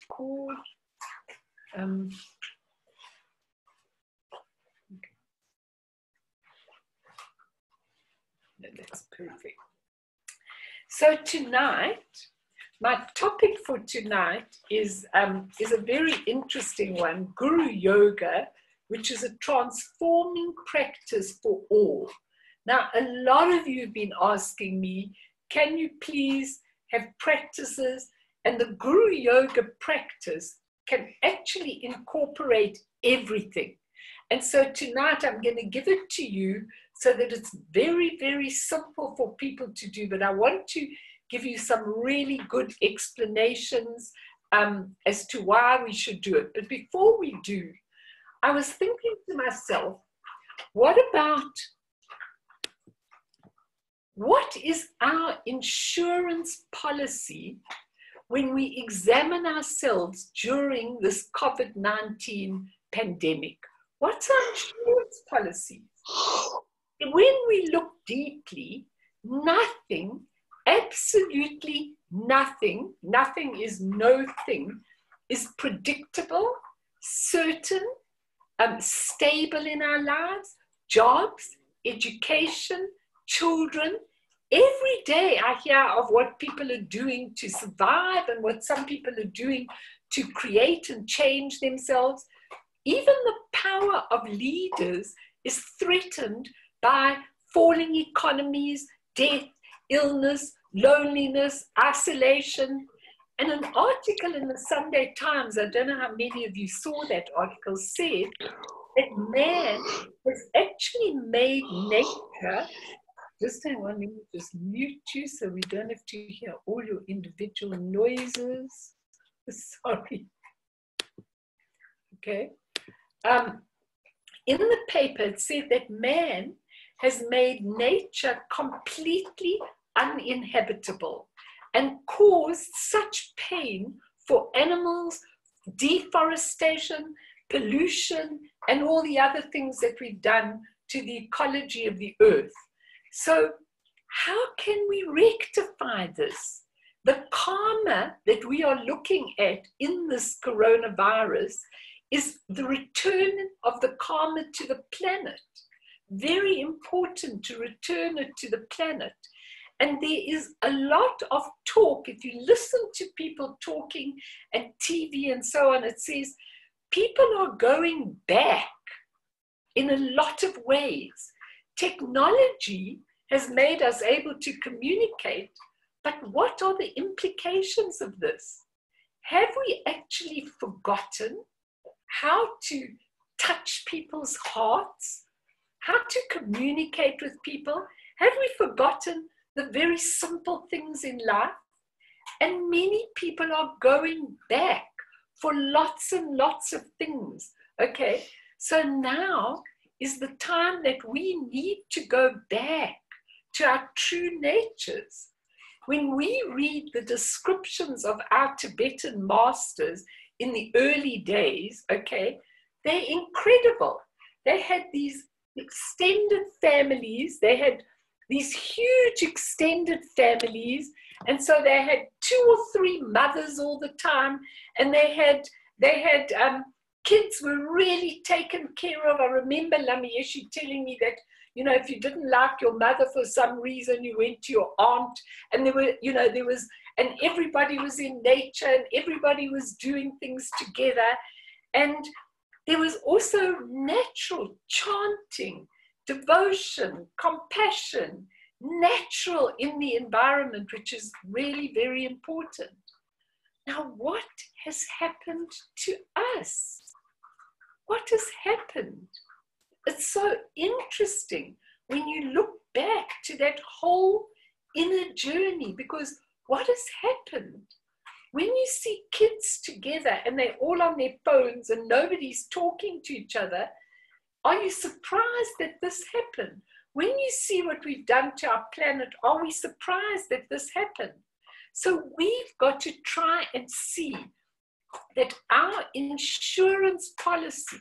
called? No, that's perfect. So tonight, my topic for tonight is a very interesting one, Guru Yoga, which is a transforming practice for all. Now, a lot of you have been asking me, can you please have practices? And the Guru Yoga practice can actually incorporate everything. And so tonight I'm going to give it to you so that it's very, very simple for people to do. But I want to give you some really good explanations as to why we should do it. But before we do, I was thinking to myself, what is our insurance policy when we examine ourselves during this COVID-19 pandemic? What's our insurance policy? When we look deeply, nothing, absolutely nothing is no thing, is predictable, certain, stable in our lives. Jobs, education, children. Every day I hear of what people are doing to survive and what some people are doing to create and change themselves. Even the power of leaders is threatened by falling economies, death, illness, loneliness, isolation. And an article in the Sunday Times, I don't know how many of you saw that article, said that man has actually made nature. Just hang on, let me just mute you so we don't have to hear all your individual noises. Sorry. Okay. In the paper, it said that man has made nature completely uninhabitable and caused such pain for animals, deforestation, pollution, and all the other things that we've done to the ecology of the earth. So how can we rectify this? The karma that we are looking at in this coronavirus is the return of the karma to the planet. Very important to return it to the planet. And there is a lot of talk. If you listen to people talking and TV and so on, it says people are going back in a lot of ways. Technology has made us able to communicate, but what are the implications of this? Have we actually forgotten how to touch people's hearts, how to communicate with people? Have we forgotten the very simple things in life? And many people are going back for lots and lots of things. Okay, so now is the time that we need to go back to our true natures. When we read the descriptions of our Tibetan masters in the early days, okay, they're incredible. They had these extended families. They had these huge extended families. And so they had 2 or 3 mothers all the time. And they had kids were really taken care of. I remember Lamieshi telling me that, you know, if you didn't like your mother for some reason, you went to your aunt, and and everybody was in nature, and everybody was doing things together. And there was also natural chanting, devotion, compassion, natural in the environment, which is really very important. Now, what has happened to us? What has happened? It's so interesting when you look back to that whole inner journey, because what has happened? When you see kids together and they're all on their phones and nobody's talking to each other, are you surprised that this happened? When you see what we've done to our planet, are we surprised that this happened? So we've got to try and see that our insurance policy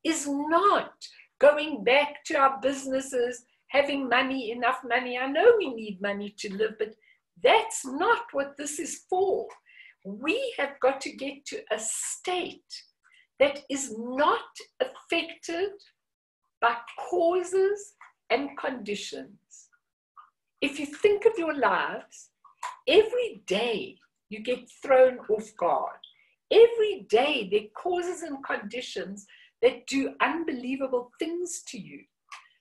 is not going back to our businesses, having money, enough money. I know we need money to live, but that's not what this is for. we have got to get to a state that is not affected by causes and conditions. If you think of your lives, every day you get thrown off guard. Every day there are causes and conditions that do unbelievable things to you.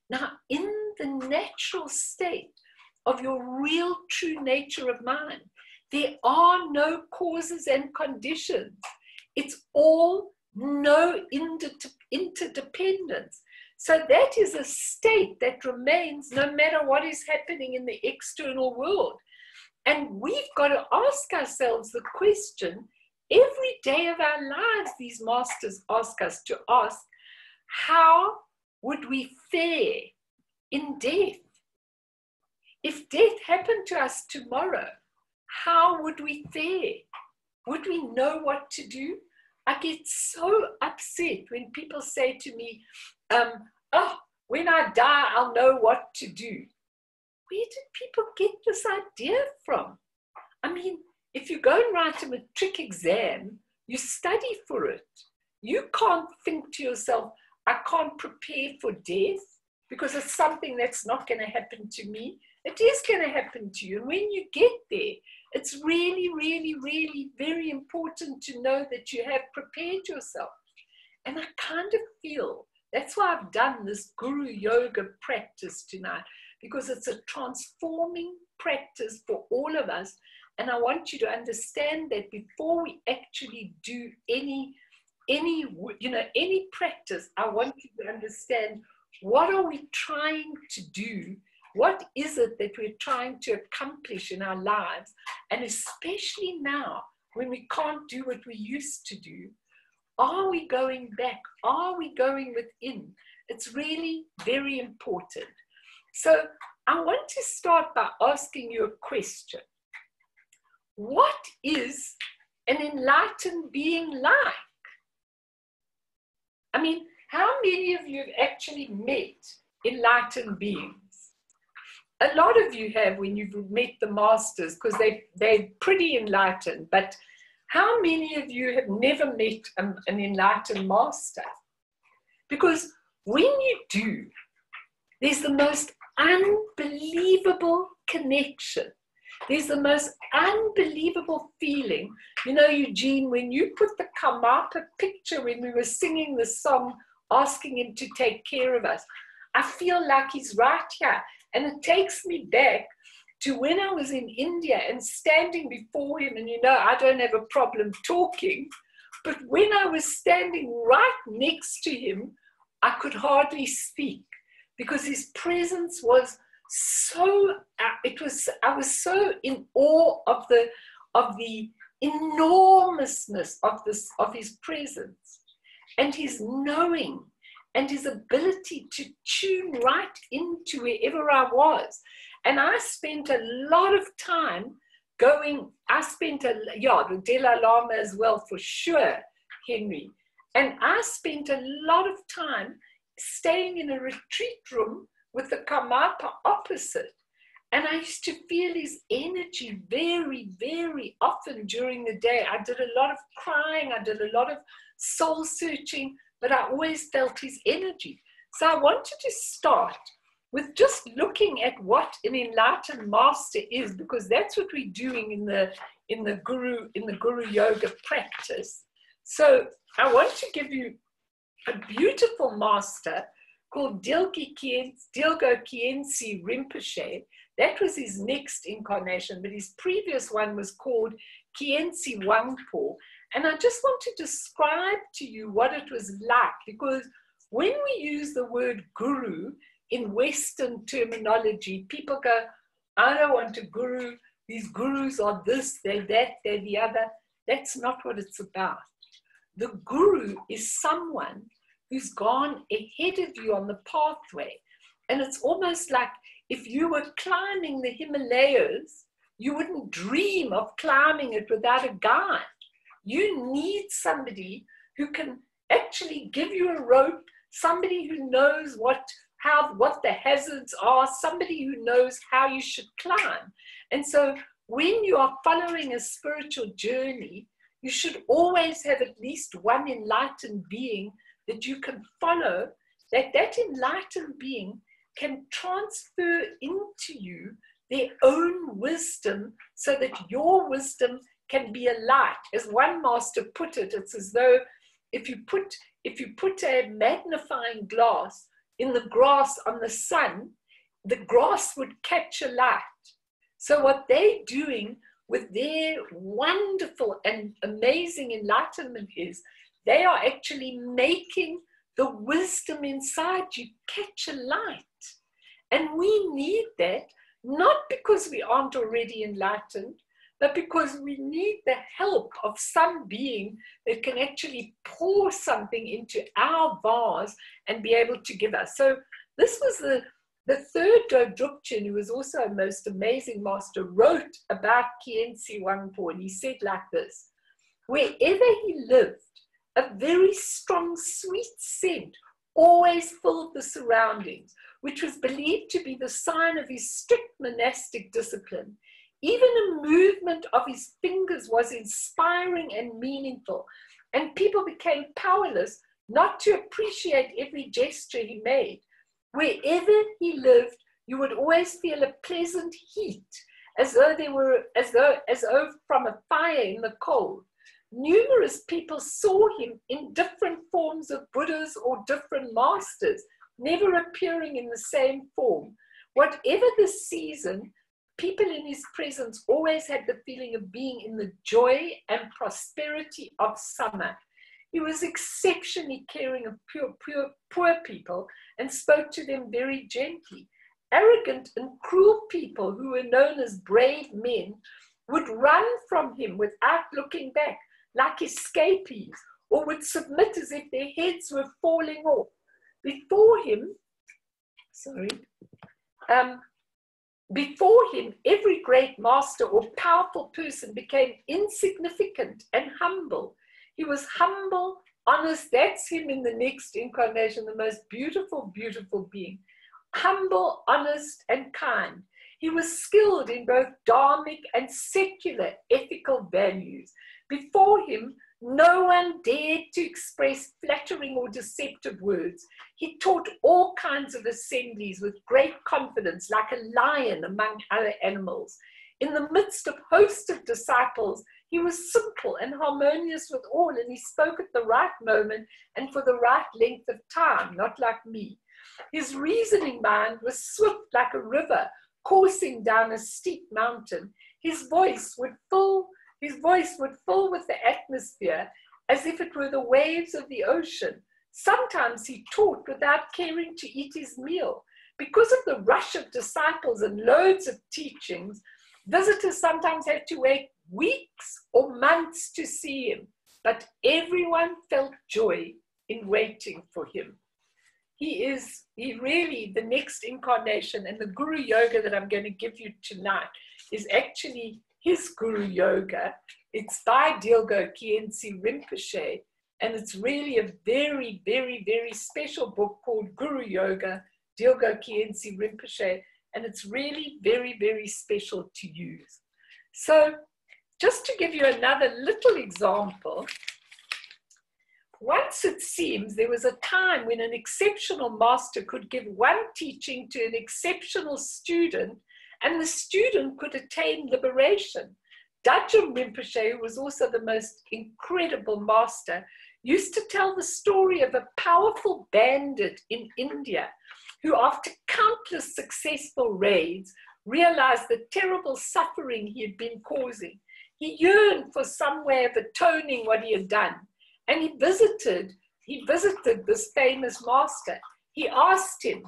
Now, in the natural state of your real true nature of mind, there are no causes and conditions. It's all no interdependence. So that is a state that remains no matter what is happening in the external world. And we've got to ask ourselves the question, every day of our lives, these masters ask us to ask, how would we fare in death? If death happened to us tomorrow, how would we fare? Would we know what to do? I get so upset when people say to me, oh, when I die, I'll know what to do. Where did people get this idea from? I mean, if you go and write a matric exam, you study for it. You can't think to yourself, I can't prepare for death because it's something that's not going to happen to me. It is going to happen to you. And when you get there, it's really, really, really very important to know that you have prepared yourself. And I kind of feel that's why I've done this guru yoga practice tonight, because it's a transforming practice for all of us. And I want you to understand that before we actually do any practice, I want you to understand, what are we trying to do? What is it that we're trying to accomplish in our lives? And especially now, when we can't do what we used to do, are we going back? Are we going within? It's really very important. So I want to start by asking you a question. What is an enlightened being like? I mean, how many of you have actually met enlightened beings? A lot of you have when you've met the masters, because they're pretty enlightened, but how many of you have never met an enlightened master? Because when you do, there's the most unbelievable connection. There's the most unbelievable feeling. You know, Eugene, when you put the Karmapa picture when we were singing the song, asking him to take care of us, I feel like he's right here. And it takes me back to when I was in India and standing before him. And you know, I don't have a problem talking, but when I was standing right next to him, I could hardly speak because his presence was so, I was so in awe of the enormousness of his presence and his knowing and his ability to tune right into wherever I was. And I spent a lot of time the Dalai Lama as well, for sure, Henry. And I spent a lot of time staying in a retreat room with the Karmapa opposite. And I used to feel his energy very, very often during the day. I did a lot of crying, I did a lot of soul searching, but I always felt his energy. So I wanted to start with just looking at what an enlightened master is, because that's what we're doing in the guru yoga practice. So I want to give you a beautiful master called Dilgo Khyentse Rinpoche. That was his next incarnation, but his previous one was called Khyentse Wangpo. And I just want to describe to you what it was like, because when we use the word guru in Western terminology, people go, I don't want a guru. These gurus are this, they're that, they're the other. That's not what it's about. The guru is someone who's gone ahead of you on the pathway. And it's almost like if you were climbing the Himalayas, you wouldn't dream of climbing it without a guide. You need somebody who can actually give you a rope, somebody who knows what the hazards are, somebody who knows how you should climb. And so when you are following a spiritual journey, you should always have at least one enlightened being that you can follow, that enlightened being can transfer into you their own wisdom so that your wisdom can be a light. As one master put it, it's as though if you put a magnifying glass in the grass on the sun, the grass would catch a light. So what they're doing with their wonderful and amazing enlightenment is they are actually making the wisdom inside you catch a light. And we need that, not because we aren't already enlightened, but because we need the help of some being that can actually pour something into our vase and be able to give us. So this was the third Dodrupchen, who was also a most amazing master, wrote about Khyentse Wangpo, and he said like this: wherever he lived, a very strong, sweet scent always filled the surroundings, which was believed to be the sign of his strict monastic discipline. Even a movement of his fingers was inspiring and meaningful, and people became powerless not to appreciate every gesture he made. Wherever he lived, you would always feel a pleasant heat, as though from a fire in the cold. Numerous people saw him in different forms of Buddhas or different masters, never appearing in the same form. Whatever the season, people in his presence always had the feeling of being in the joy and prosperity of summer. He was exceptionally caring of poor people and spoke to them very gently. Arrogant and cruel people who were known as brave men would run from him without looking back, like escapees, or would submit as if their heads were falling off. Before him, every great master or powerful person became insignificant and humble. He was humble, honest. That's him in the next incarnation, the most beautiful, beautiful being. Humble, honest, and kind. He was skilled in both dharmic and secular ethical values. Before him, no one dared to express flattering or deceptive words. He taught all kinds of assemblies with great confidence, like a lion among other animals. In the midst of hosts of disciples, he was simple and harmonious with all, and he spoke at the right moment and for the right length of time, not like me. His reasoning mind was swift like a river coursing down a steep mountain. His voice would fill with the atmosphere as if it were the waves of the ocean. Sometimes he taught without caring to eat his meal. Because of the rush of disciples and loads of teachings, visitors sometimes had to wait weeks or months to see him, but everyone felt joy in waiting for him. He really, the next incarnation, and the Guru Yoga that I'm going to give you tonight is actually his Guru Yoga. It's by Dilgo Khyentse Rinpoche, and it's really a very, very, very special book called Guru Yoga, Dilgo Khyentse Rinpoche, and it's really very, very special to use. So just to give you another little example, once it seems there was a time when an exceptional master could give one teaching to an exceptional student, and the student could attain liberation. Dajjom Rinpoche, who was also the most incredible master, used to tell the story of a powerful bandit in India who, after countless successful raids, realized the terrible suffering he had been causing. He yearned for some way of atoning what he had done, and he visited this famous master. He asked him,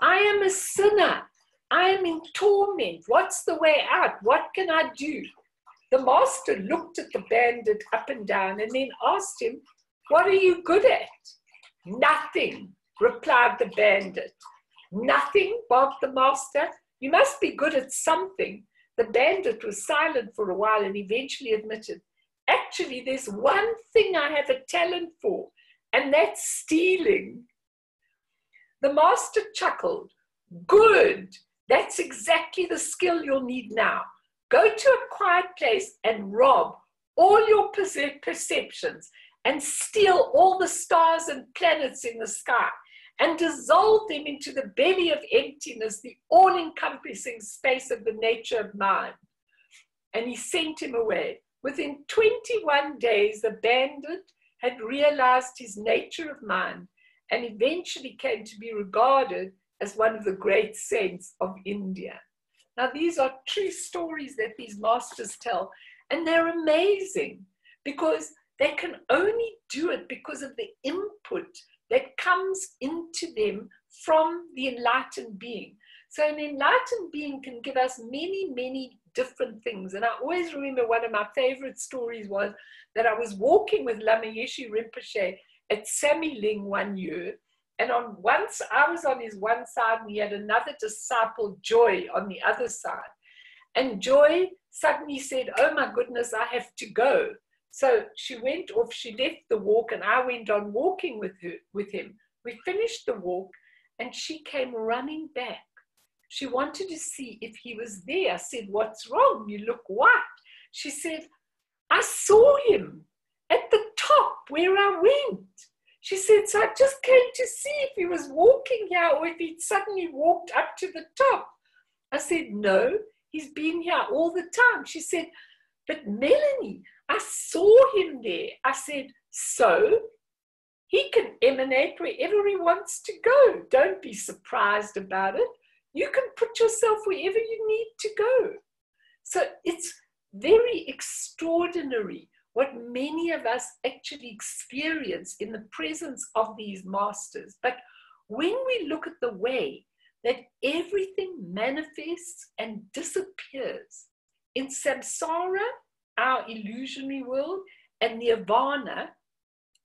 "I am a sinner. I am in torment. What's the way out? What can I do?" The master looked at the bandit up and down and then asked him, "What are you good at?" "Nothing," replied the bandit. "Nothing?" barked the master. "You must be good at something." The bandit was silent for a while and eventually admitted, "Actually, there's one thing I have a talent for, and that's stealing." The master chuckled. "Good. That's exactly the skill you'll need now. Go to a quiet place and rob all your perceptions and steal all the stars and planets in the sky and dissolve them into the belly of emptiness, the all-encompassing space of the nature of mind. And he sent him away. Within 21 days, the bandit had realized his nature of mind and eventually came to be regarded as one of the great saints of India. Now, these are true stories that these masters tell, and they're amazing because they can only do it because of the input that comes into them from the enlightened being. So an enlightened being can give us many, many different things. And I always remember one of my favorite stories was that I was walking with Lama Yeshe Rinpoche at Samiling one year. And once I was on his one side and he had another disciple, Joy, on the other side. And Joy suddenly said, oh my goodness, I have to go. So she went off, she left the walk, and I went on walking with him. We finished the walk and she came running back. She wanted to see if he was there. I said, what's wrong? You look white. She said, I saw him at the top where I went. She said, so I just came to see if he was walking here or if he'd suddenly walked up to the top. I said, no, he's been here all the time. She said, but Melanie, I saw him there. I said, so he can emanate wherever he wants to go. Don't be surprised about it. You can put yourself wherever you need to go. So it's very extraordinary what many of us actually experience in the presence of these masters. But when we look at the way that everything manifests and disappears in samsara, our illusionary world, and nirvana,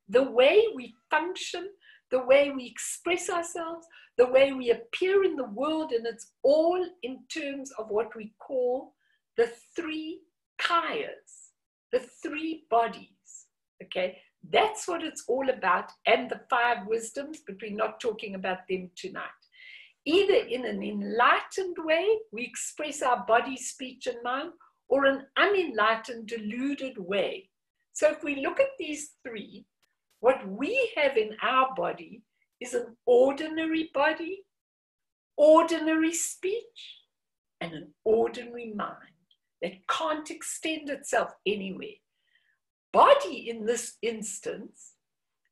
the way we function, the way we express ourselves, the way we appear in the world, and it's all in terms of what we call the three kayas, the three bodies, okay? That's what it's all about, and the five wisdoms, but we're not talking about them tonight. Either in an enlightened way, we express our body, speech, and mind, or an unenlightened, deluded way. So if we look at these three, what we have in our body is an ordinary body, ordinary speech, and an ordinary mind that can't extend itself anywhere. Body in this instance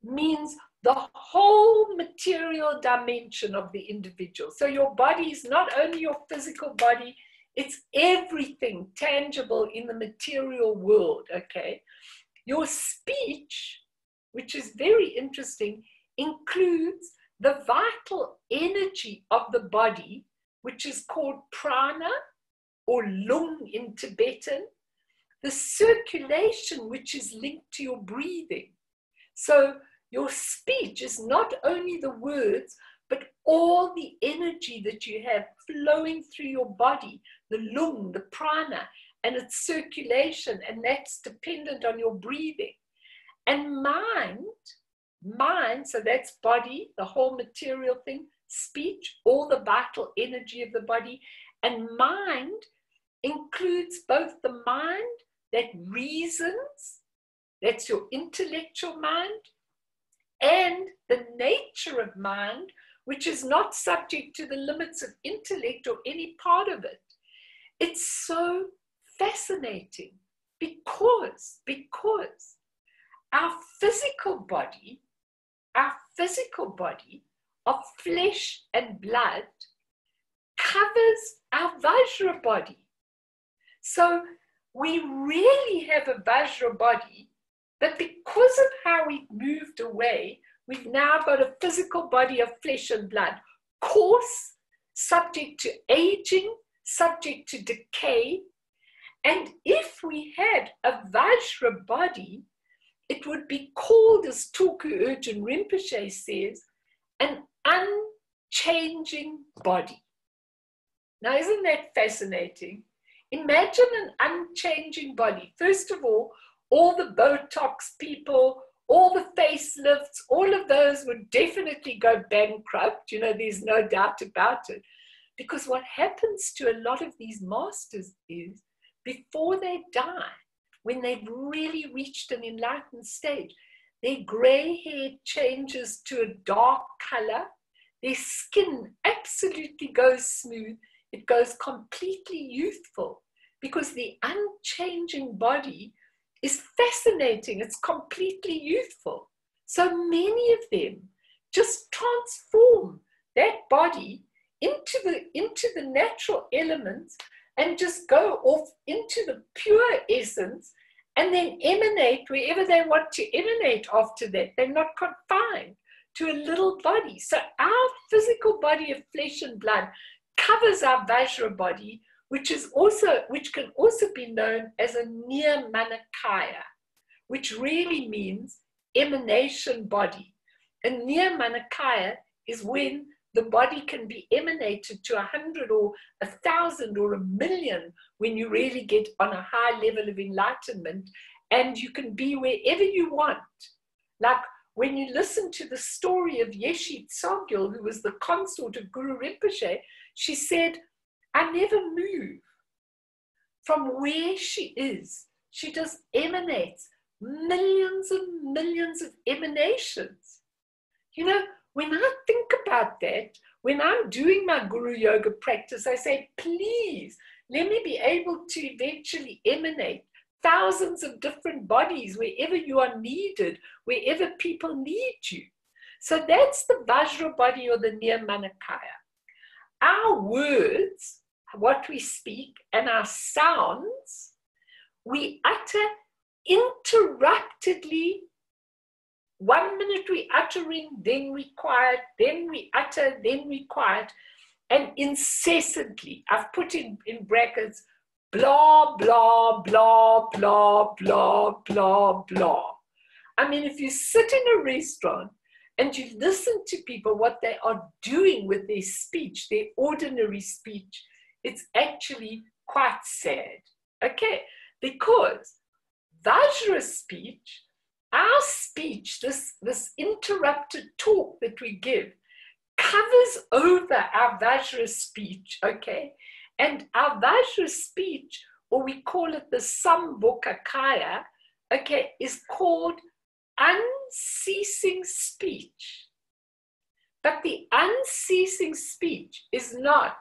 means the whole material dimension of the individual. So your body is not only your physical body, it's everything tangible in the material world, okay? Your speech, which is very interesting, includes the vital energy of the body, which is called prana or lung in Tibetan, the circulation which is linked to your breathing. So your speech is not only the words, but all the energy that you have flowing through your body, the lung, the prana, and its circulation, and that's dependent on your breathing. And mind, so that's body, the whole material thing, speech, all the vital energy of the body, and mind includes both the mind that reasons, that's your intellectual mind, and the nature of mind, which is not subject to the limits of intellect or any part of it. It's so fascinating because our physical body of flesh and blood covers our Vajra body. So we really have a Vajra body, but because of how we moved away, we've now got a physical body of flesh and blood, coarse, subject to aging, subject to decay. And if we had a Vajra body, it would be called, as Tulku Urgyen Rinpoche says, an unchanging body. Now, isn't that fascinating? Imagine an unchanging body. First of all the Botox people, all the facelifts, all of those would definitely go bankrupt. You know, there's no doubt about it. Because what happens to a lot of these masters is before they die, when they've really reached an enlightened stage, their gray hair changes to a dark color. Their skin absolutely goes smooth. It goes completely youthful because the unchanging body is fascinating. It's completely youthful. So many of them just transform that body into the natural elements and just go off into the pure essence and then emanate wherever they want to emanate after that. They're not confined to a little body. So our physical body of flesh and blood covers our Vajra body, which can also be known as a Nirmanakaya, which really means emanation body. A Nirmanakaya is when the body can be emanated to 100 or 1,000 or 1,000,000 when you really get on a high level of enlightenment, and you can be wherever you want. Like when you listen to the story of Yeshe Tsogyal, who was the consort of Guru Rinpoche, she said, I never move from where she is. She just emanates millions and millions of emanations. You know, when I think about that, when I'm doing my Guru Yoga practice, I say, please, let me be able to eventually emanate thousands of different bodies wherever you are needed, wherever people need you. So that's the Vajra body or the Nirmanakaya. Our words, what we speak, and our sounds, we utter interruptedly. 1 minute we uttering, then we quiet, then we utter, then we quiet, and incessantly. I've put in brackets, blah, blah, blah, blah, blah, blah, blah. I mean, if you sit in a restaurant and you listen to people, what they are doing with their speech, their ordinary speech, it's actually quite sad, okay? Because Vajra speech, our speech, this interrupted talk that we give, covers over our Vajra speech, okay? And our Vajra speech, or we call it the Sambhokakaya, okay, is called unceasing speech. But the unceasing speech is not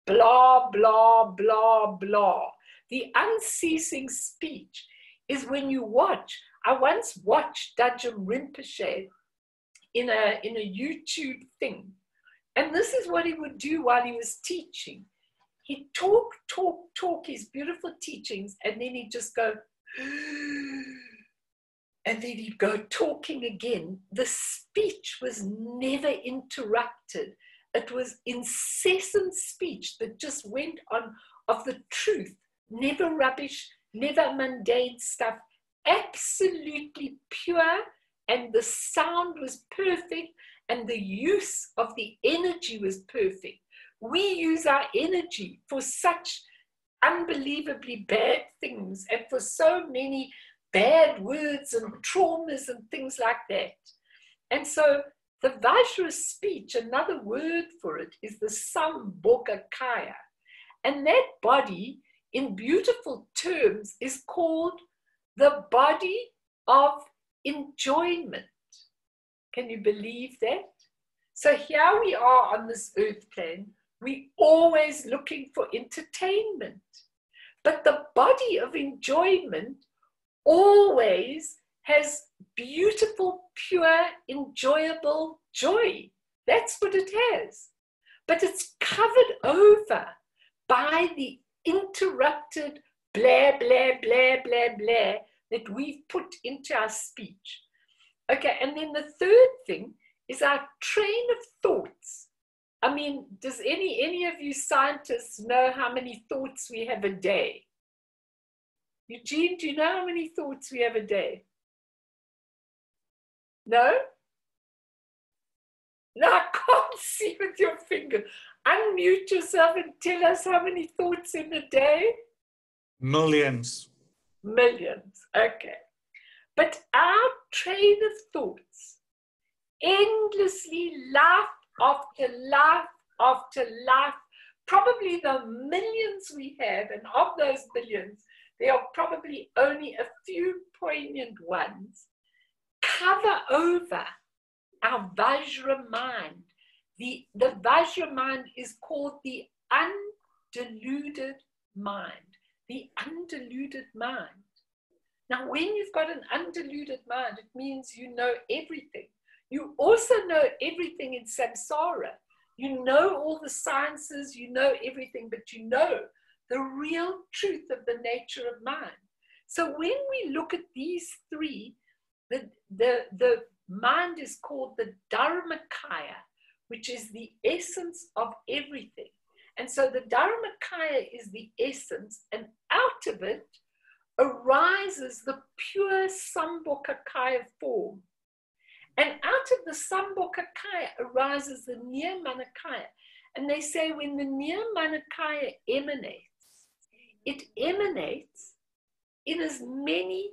blah, blah, blah, blah. The unceasing speech is when you watch. I once watched Dajjal Rinpoche in a YouTube thing. And this is what he would do while he was teaching. He'd talk his beautiful teachings, and then he'd just go, and then he'd go talking again. The speech was never interrupted. It was incessant speech that just went on of the truth, never rubbish, never mundane stuff, absolutely pure, and the sound was perfect, and the use of the energy was perfect. We use our energy for such unbelievably bad things and for so many bad words and traumas and things like that. And so the Vajra speech, another word for it, is the Sambhokakaya. And that body, in beautiful terms, is called the body of enjoyment. Can you believe that? So here we are on this earth plane. We're always looking for entertainment. But the body of enjoyment always has beautiful, pure, enjoyable joy. That's what it has. But it's covered over by the interrupted blah, blah, blah, blah, blah that we've put into our speech. Okay, and then the third thing is our train of thoughts. I mean, does any of you scientists know how many thoughts we have a day? Eugene, do you know how many thoughts we have a day? No? No, I can't see with your finger. Unmute yourself and tell us how many thoughts in a day? Millions. Millions, okay. But our train of thoughts, endlessly, life after life after life, probably the millions we have, and of those billions, there are probably only a few poignant ones, cover over our Vajra mind. The Vajra mind is called the undeluded mind. The undeluded mind. Now, when you've got an undeluded mind, it means you know everything. You also know everything in samsara. You know all the sciences, you know everything, but you know the real truth of the nature of mind. So when we look at these three, the mind is called the Dharmakaya, which is the essence of everything. And so the Dharmakaya is the essence, and out of it arises the pure Sambhogakaya form. And out of the Sambhogakaya arises the Nirmanakaya. And they say when the Nirmanakaya emanates, it emanates in as many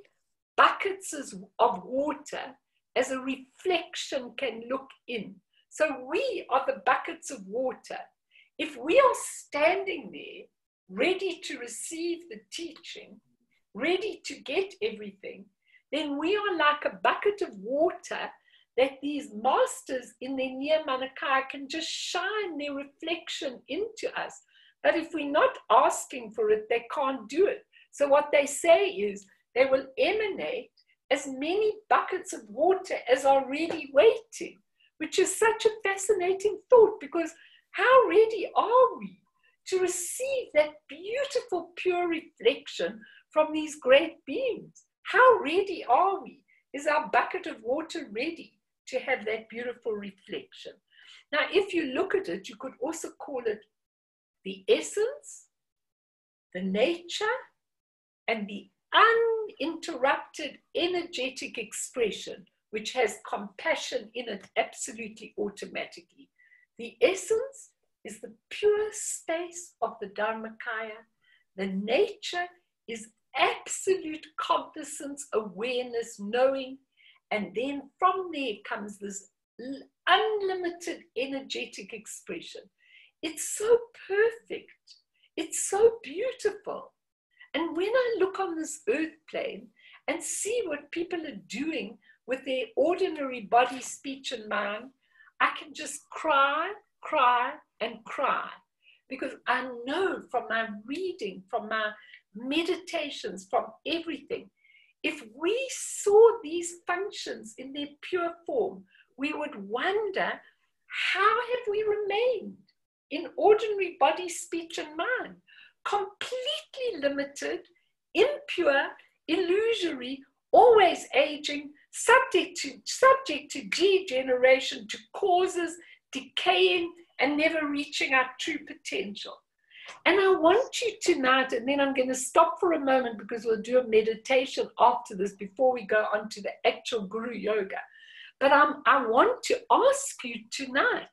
buckets of water as a reflection can look in. So we are the buckets of water. If we are standing there, ready to receive the teaching, ready to get everything, then we are like a bucket of water that these masters in their Nirmanakaya can just shine their reflection into us. But if we're not asking for it, they can't do it. So what they say is they will emanate as many buckets of water as are ready waiting, which is such a fascinating thought, because how ready are we to receive that beautiful, pure reflection from these great beings? How ready are we? Is our bucket of water ready to have that beautiful reflection? Now, if you look at it, you could also call it the essence, the nature, and the uninterrupted energetic expression, which has compassion in it absolutely automatically. The essence is the pure space of the Dharmakaya. The nature is absolute cognizance, awareness, knowing, and then from there comes this unlimited energetic expression. It's so perfect. It's so beautiful. And when I look on this earth plane and see what people are doing with their ordinary body, speech, and mind, I can just cry, and cry. Because I know from my reading, from my meditations, from everything, if we saw these functions in their pure form, we would wonder, how have we remained in ordinary body, speech, and mind? Completely limited, impure, illusory, always aging, subject to degeneration, to causes, decaying, and never reaching our true potential. And I want you tonight, and then I'm going to stop for a moment because we'll do a meditation after this before we go on to the actual Guru Yoga. But I want to ask you tonight,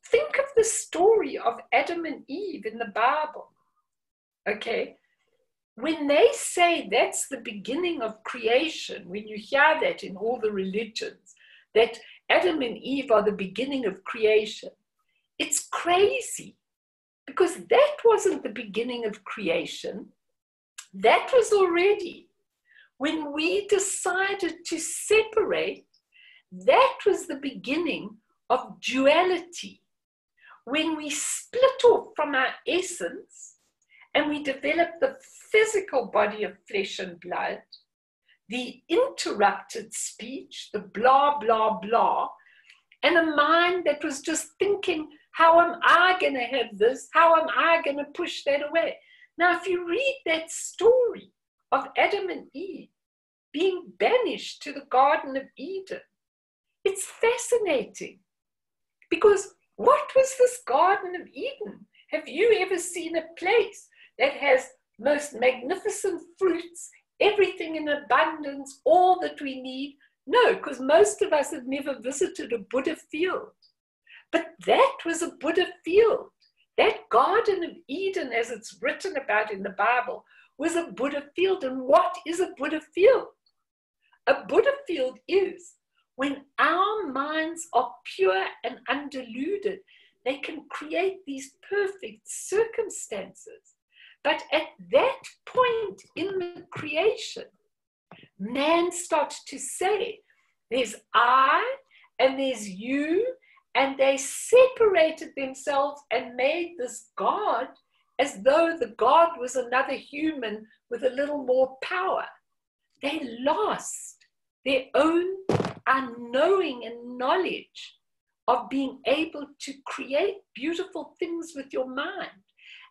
think of the story of Adam and Eve in the Bible. Okay, when they say that's the beginning of creation, when you hear that in all the religions, that Adam and Eve are the beginning of creation, it's crazy, because that wasn't the beginning of creation. That was already when we decided to separate. That was the beginning of duality. When we split off from our essence, and we developed the physical body of flesh and blood, the interrupted speech, the blah, blah, blah, and a mind that was just thinking, how am I going to have this? How am I going to push that away? Now, if you read that story of Adam and Eve being banished to the Garden of Eden, it's fascinating. Because what was this Garden of Eden? Have you ever seen a place that has most magnificent fruits, everything in abundance, all that we need? No, because most of us have never visited a Buddha field. But that was a Buddha field. That Garden of Eden, as it's written about in the Bible, was a Buddha field. And what is a Buddha field? A Buddha field is when our minds are pure and undiluted, they can create these perfect circumstances. But at that point in the creation, man started to say, there's I and there's you, and they separated themselves and made this God as though the God was another human with a little more power. They lost their own unknowing and knowledge of being able to create beautiful things with your mind.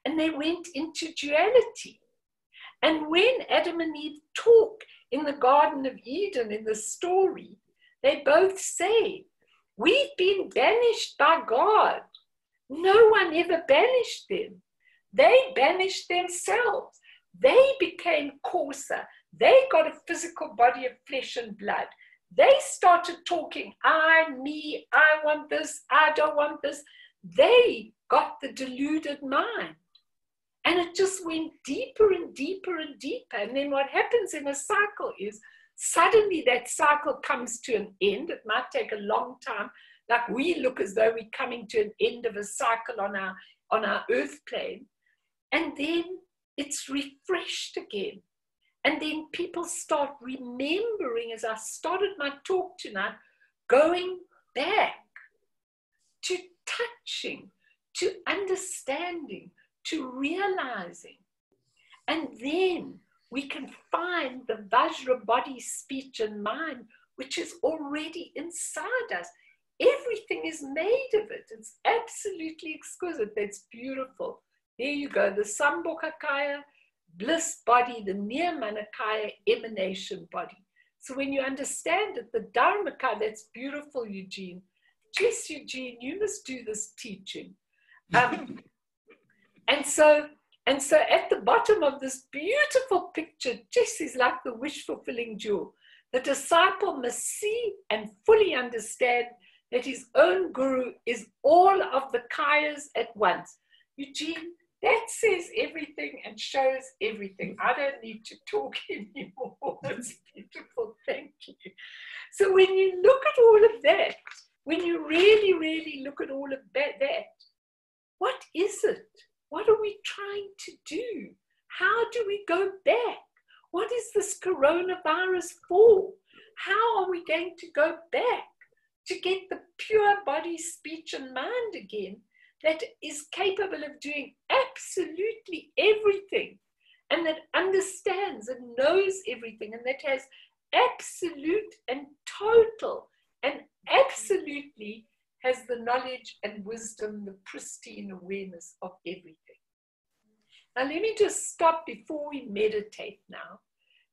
And they went into duality. And when Adam and Eve talk in the Garden of Eden in the story, they both say, we've been banished by God. No one ever banished them. They banished themselves. They became coarser. They got a physical body of flesh and blood. They started talking, I, me, I want this, I don't want this. They got the deluded mind. And it just went deeper and deeper and deeper. And then what happens in a cycle is suddenly that cycle comes to an end. It might take a long time. Like we look as though we're coming to an end of a cycle on our earth plane. And then it's refreshed again. And then people start remembering, as I started my talk tonight, going back to touching, to understanding, to realizing. And then we can find the Vajra body, speech, and mind, which is already inside us. Everything is made of it. It's absolutely exquisite. That's beautiful. There you go. The Sambhogakaya, bliss body, the Nirmanakaya, emanation body. So when you understand it, the Dharmakaya, that's beautiful, Eugene. Yes, Eugene, you must do this teaching. And so at the bottom of this beautiful picture, just is like the wish-fulfilling jewel. The disciple must see and fully understand that his own guru is all of the kayas at once. Eugene, that says everything and shows everything. I don't need to talk anymore. It's beautiful. Thank you. So when you look at all of that, when you really, really look at all of that, what is it? What are we trying to do? How do we go back? What is this coronavirus for? How are we going to go back to get the pure body, speech, and mind again that is capable of doing absolutely everything, and that understands and knows everything, and that has absolute and total and absolutely has the knowledge and wisdom, the pristine awareness of everything. Now let me just stop before we meditate now,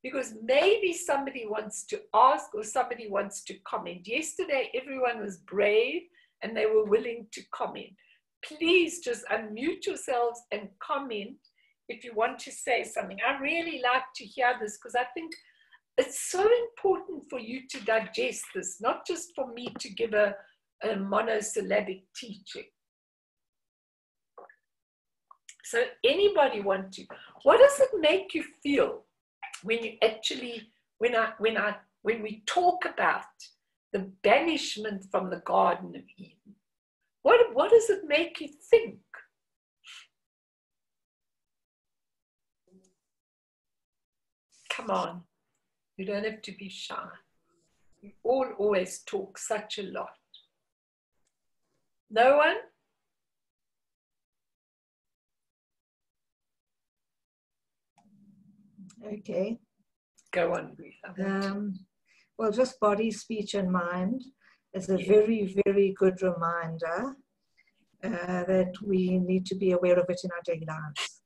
because maybe somebody wants to ask or somebody wants to comment. Yesterday, everyone was brave and they were willing to comment. Please just unmute yourselves and comment if you want to say something. I really like to hear this because I think it's so important for you to digest this, not just for me to give a monosyllabic teaching. So anybody want to? What does it make you feel when you actually, when we talk about the banishment from the Garden of Eden? What does it make you think? Come on, you don't have to be shy. We all always talk such a lot. No one? Okay. Go on, Ruth. Well, just body, speech, and mind is a very, very good reminder that we need to be aware of it in our daily lives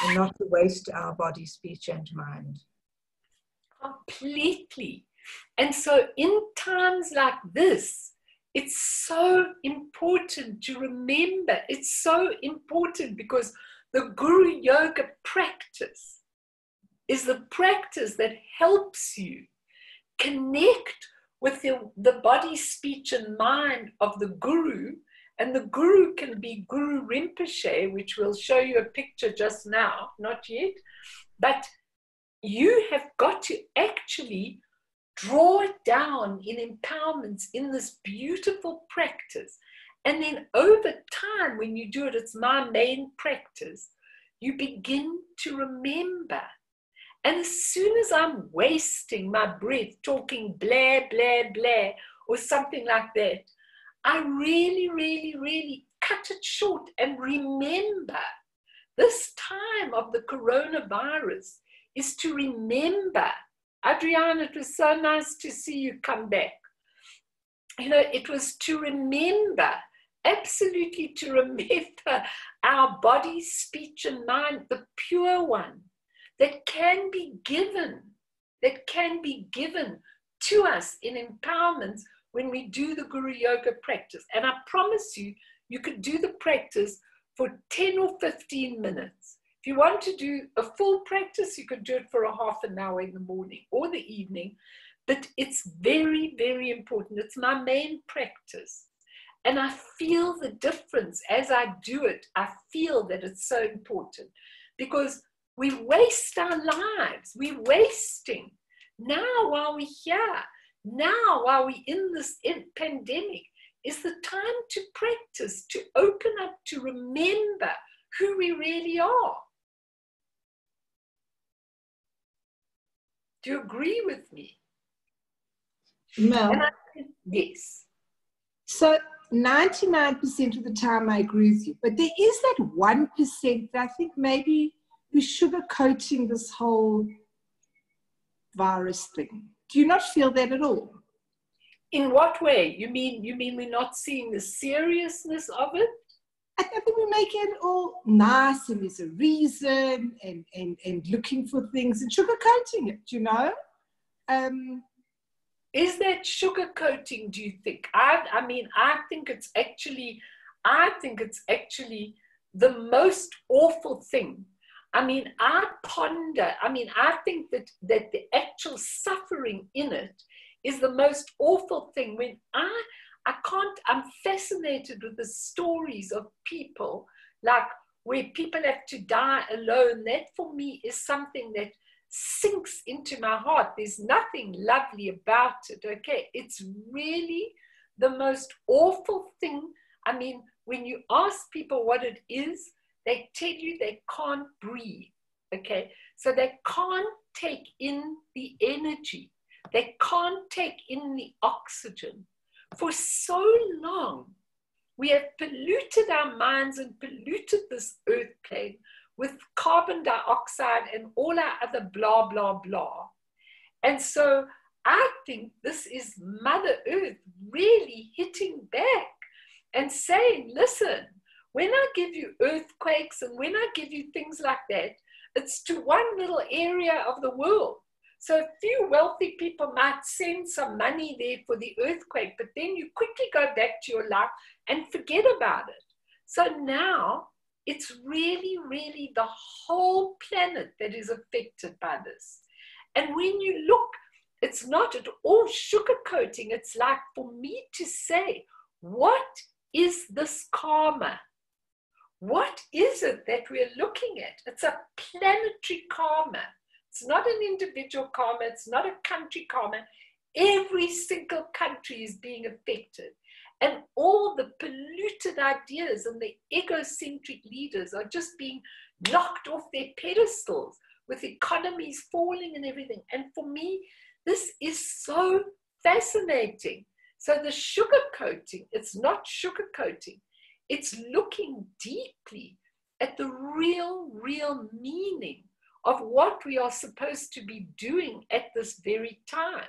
and not to waste our body, speech, and mind. Completely. And so in times like this, it's so important to remember. It's so important because the Guru Yoga practice is the practice that helps you connect with the body, speech, and mind of the Guru. And the Guru can be Guru Rinpoche, which we'll show you a picture just now, not yet. But you have got to actually draw it down in empowerments in this beautiful practice. And then over time, when you do it, it's my main practice, you begin to remember. And as soon as I'm wasting my breath talking blah, blah, blah, or something like that, I really, really, really cut it short and remember. This time of the coronavirus is to remember. Adriana, it was so nice to see you come back. You know, it was to remember, absolutely to remember our body, speech, and mind, the pure one that can be given to us in empowerment when we do the Guru Yoga practice. And I promise you, you could do the practice for 10 or 15 minutes. If you want to do a full practice, you could do it for a half an hour in the morning or the evening. But it's very, very important. It's my main practice. And I feel the difference as I do it. I feel that it's so important because we waste our lives. We're wasting. Now while we're here, now while we're in this pandemic, is the time to practice, to open up, to remember who we really are. Do you agree with me? Mel, yes. So 99% of the time I agree with you, but there is that 1% that I think maybe we're sugarcoating this whole virus thing. Do you not feel that at all? In what way? You mean we're not seeing the seriousness of it? I think we're making it all nice and there's a reason and looking for things and sugarcoating it, you know? Is that sugarcoating, do you think? I think it's actually the most awful thing. I think that the actual suffering in it is the most awful thing. When I'm fascinated with the stories of people, like where people have to die alone. That for me is something that sinks into my heart. There's nothing lovely about it, okay? It's really the most awful thing. I mean, when you ask people what it is, they tell you they can't breathe, okay? So they can't take in the energy. They can't take in the oxygen. For so long, we have polluted our minds and polluted this earth plane with carbon dioxide and all our other blah, blah, blah. And so I think this is Mother Earth really hitting back and saying, listen, when I give you earthquakes and when I give you things like that, it's to one little area of the world. So a few wealthy people might send some money there for the earthquake, but then you quickly go back to your life and forget about it. So now it's really, really the whole planet that is affected by this. And when you look, it's not at all sugarcoating. It's like for me to say, what is this karma? What is it that we're looking at? It's a planetary karma. It's not an individual karma. It's not a country karma. Every single country is being affected. And all the polluted ideas and the egocentric leaders are just being knocked off their pedestals with economies falling and everything. And for me, this is so fascinating. So the sugarcoating, it's not sugarcoating. It's looking deeply at the real meaning of what we are supposed to be doing at this very time.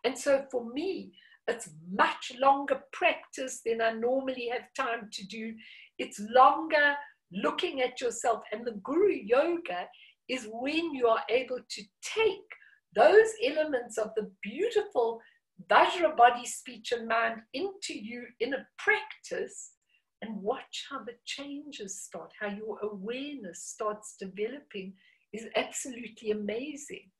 And so for me, it's much longer practice than I normally have time to do. It's longer looking at yourself. And the Guru Yoga is when you are able to take those elements of the beautiful Vajra body, speech, and mind into you in a practice and watch how the changes start, how your awareness starts developing is absolutely amazing.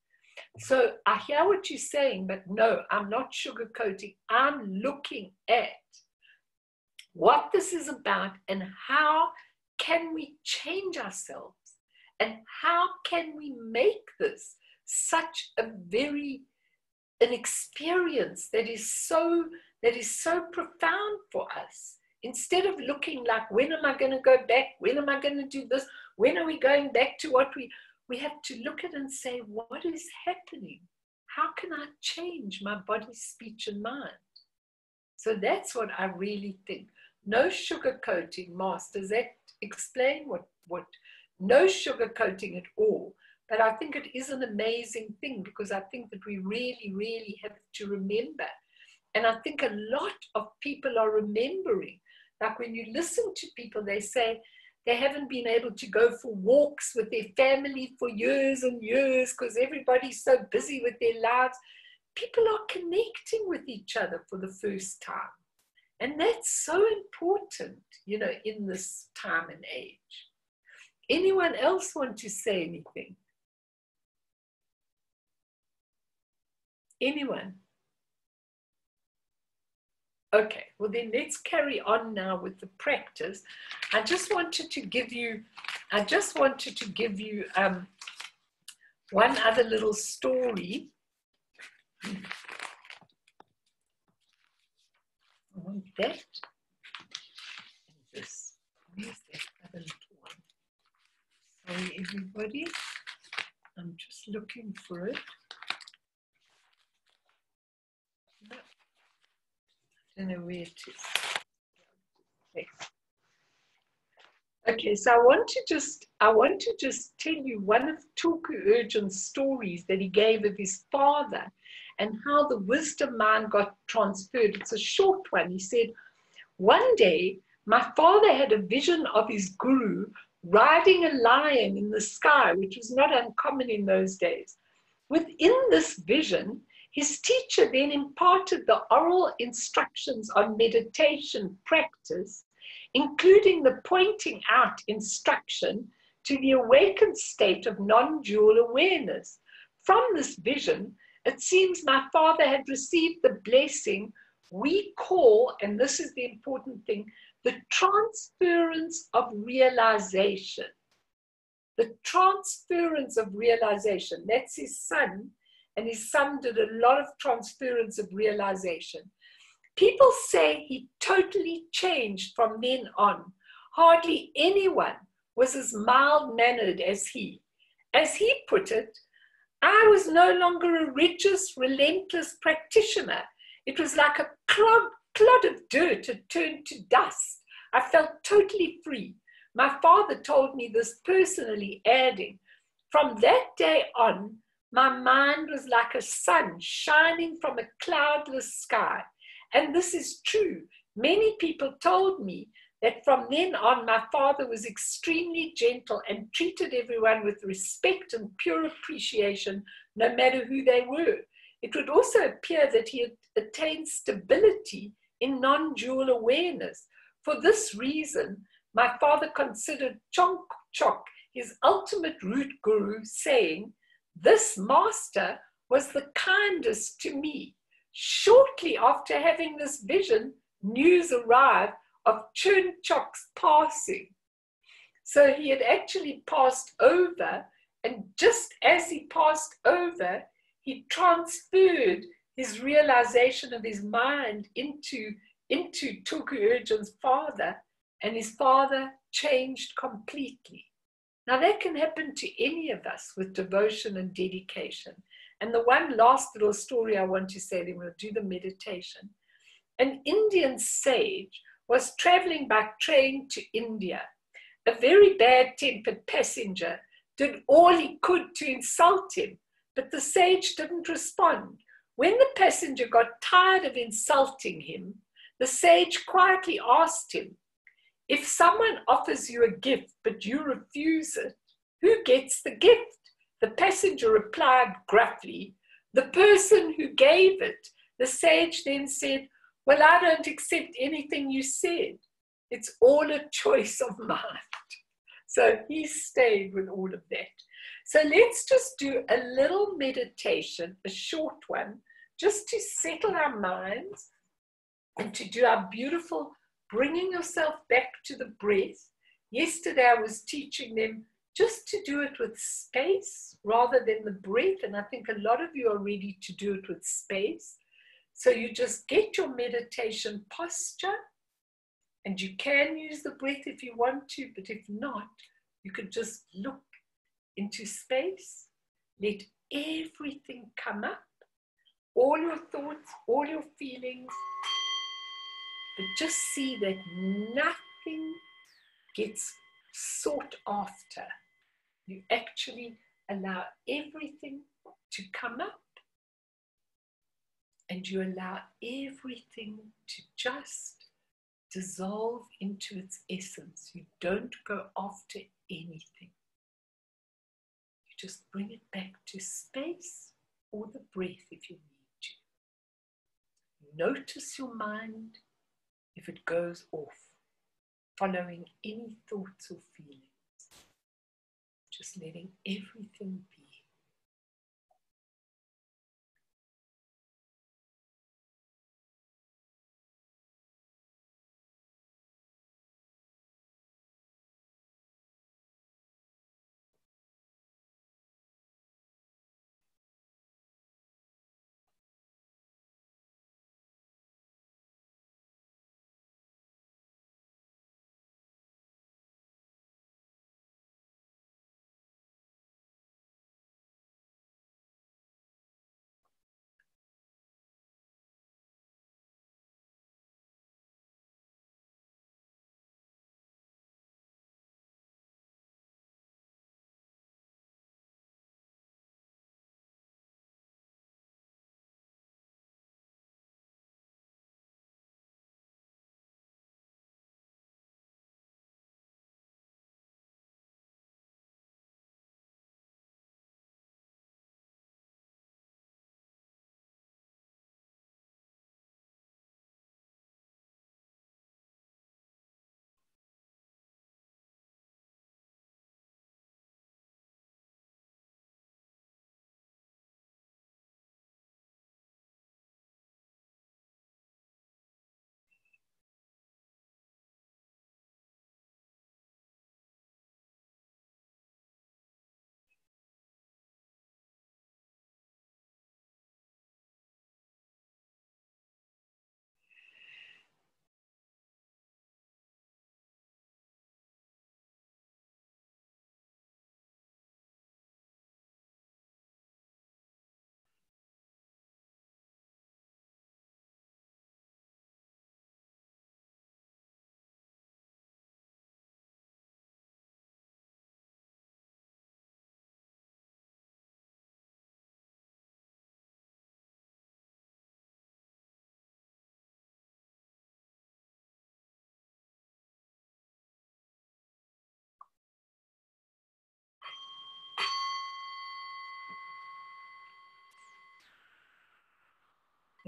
So I hear what you're saying, but no, I'm not sugarcoating. I'm looking at what this is about and how can we change ourselves and how can we make this such an experience that is so profound for us instead of looking like, when am I going to go back? When am I going to do this? When are we going back to what we have to look at and say, what is happening? How can I change my body, speech, and mind? So that's what I really think. No sugarcoating, Mas. Does that explain what? No sugarcoating at all. But I think it is an amazing thing, because I think that we really, really have to remember. And I think a lot of people are remembering. Like when you listen to people, they say they haven't been able to go for walks with their family for years and years because everybody's so busy with their lives. People are connecting with each other for the first time. And that's so important, you know, in this time and age. Anyone else want to say anything? Anyone? Okay, well then let's carry on now with the practice. I just wanted to give you one other little story. I want that. This. Where's that other little one? Sorry, everybody. I'm just looking for it. No. I don't know where it is. Okay. Okay, so I want to just tell you one of Tulku Urgent's stories that he gave of his father and how the wisdom mind got transferred. It's a short one. He said, one day, my father had a vision of his guru riding a lion in the sky, which was not uncommon in those days. Within this vision, his teacher then imparted the oral instructions on meditation practice, including the pointing out instruction to the awakened state of non-dual awareness. From this vision, it seems my father had received the blessing we call, and this is the important thing, the transference of realization. The transference of realization. That's his son, and his son did a lot of transference of realization. People say he totally changed from then on. Hardly anyone was as mild-mannered as he. As he put it, I was no longer a rigorous, relentless practitioner. It was like a clod of dirt had turned to dust. I felt totally free. My father told me this personally, adding, from that day on, my mind was like a sun shining from a cloudless sky. And this is true. Many people told me that from then on, my father was extremely gentle and treated everyone with respect and pure appreciation, no matter who they were. It would also appear that he had attained stability in non-dual awareness. For this reason, my father considered Chok his ultimate root guru, saying, this master was the kindest to me. Shortly after having this vision, news arrived of Chön Chok's passing. So he had actually passed over, and just as he passed over, he transferred his realization of his mind into Tulku Urgent's father, and his father changed completely. Now that can happen to any of us with devotion and dedication. And the one last little story I want to say, then we'll do the meditation. An Indian sage was traveling by train to India. A very bad-tempered passenger did all he could to insult him, but the sage didn't respond. When the passenger got tired of insulting him, the sage quietly asked him, if someone offers you a gift but you refuse it, who gets the gift? The passenger replied gruffly, the person who gave it. The sage then said, well, I don't accept anything you said. It's all a choice of mind. So he stayed with all of that. So let's just do a little meditation, a short one, just to settle our minds and to do our beautiful bringing yourself back to the breath. Yesterday I was teaching them just to do it with space rather than the breath, and I think a lot of you are ready to do it with space. So you just get your meditation posture And you can use the breath if you want to, but if not, you could just look into space, let everything come up, all your thoughts, all your feelings, but just see that nothing gets sought after. You actually allow everything to come up, and you allow everything to just dissolve into its essence. You don't go after anything. You just bring it back to space or the breath if you need to. Notice your mind if it goes off, following any thoughts or feelings. Just letting everything be.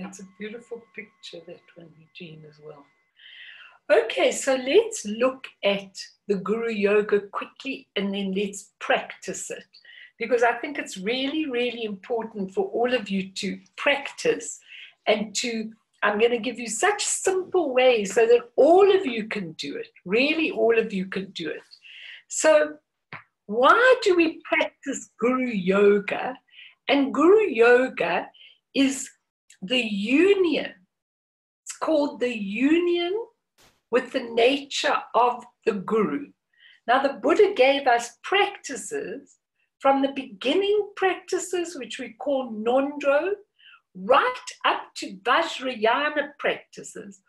It's a beautiful picture, that one, Eugene, as well. Okay, so let's look at the Guru Yoga quickly, and then let's practice it. Because I think it's really, really important for all of you to practice and to, I'm going to give you such simple ways so that all of you can do it. Really, all of you can do it. So why do we practice Guru Yoga? And Guru Yoga is the union. It's called the union with the nature of the Guru. Now, the Buddha gave us practices from the beginning practices, which we call Nondro, right up to Vajrayana practices,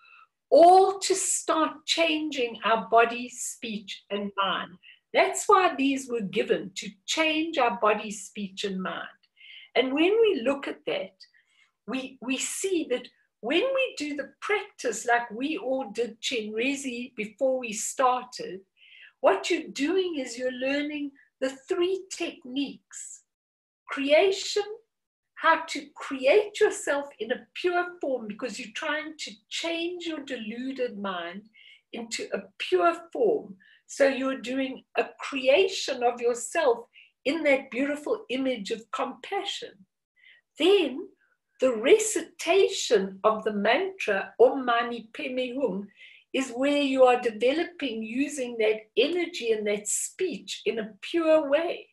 all to start changing our body, speech, and mind. That's why these were given, to change our body, speech, and mind. And when we look at that, we see that when we do the practice like we all did Chenrezi before we started, what you're doing is you're learning the 3 techniques: creation, how to create yourself in a pure form, because you're trying to change your deluded mind into a pure form. So you're doing a creation of yourself in that beautiful image of compassion. Then the recitation of the mantra Om Mani Padme Hum is where you are developing using that energy and that speech in a pure way.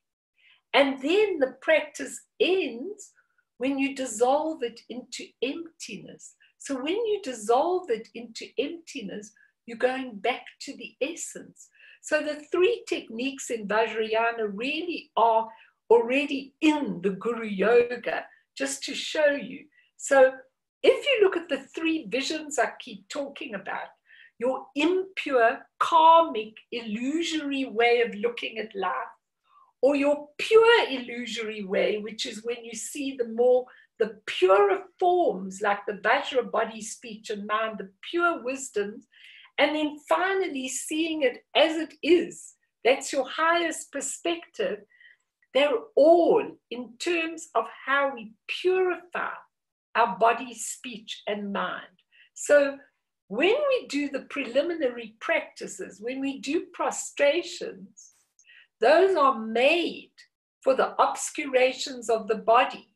And then the practice ends when you dissolve it into emptiness. So when you dissolve it into emptiness, you're going back to the essence. So the three techniques in Vajrayana really are already in the Guru Yoga, just to show you. So if you look at the three visions I keep talking about, your impure, karmic, illusory way of looking at life, or your pure illusory way, which is when you see the purer forms, like the Vajra body, speech, and mind, the pure wisdoms, and then finally seeing it as it is. That's your highest perspective. They're all in terms of how we purify our body, speech, and mind. So when we do the preliminary practices, when we do prostrations, those are made for the obscurations of the body.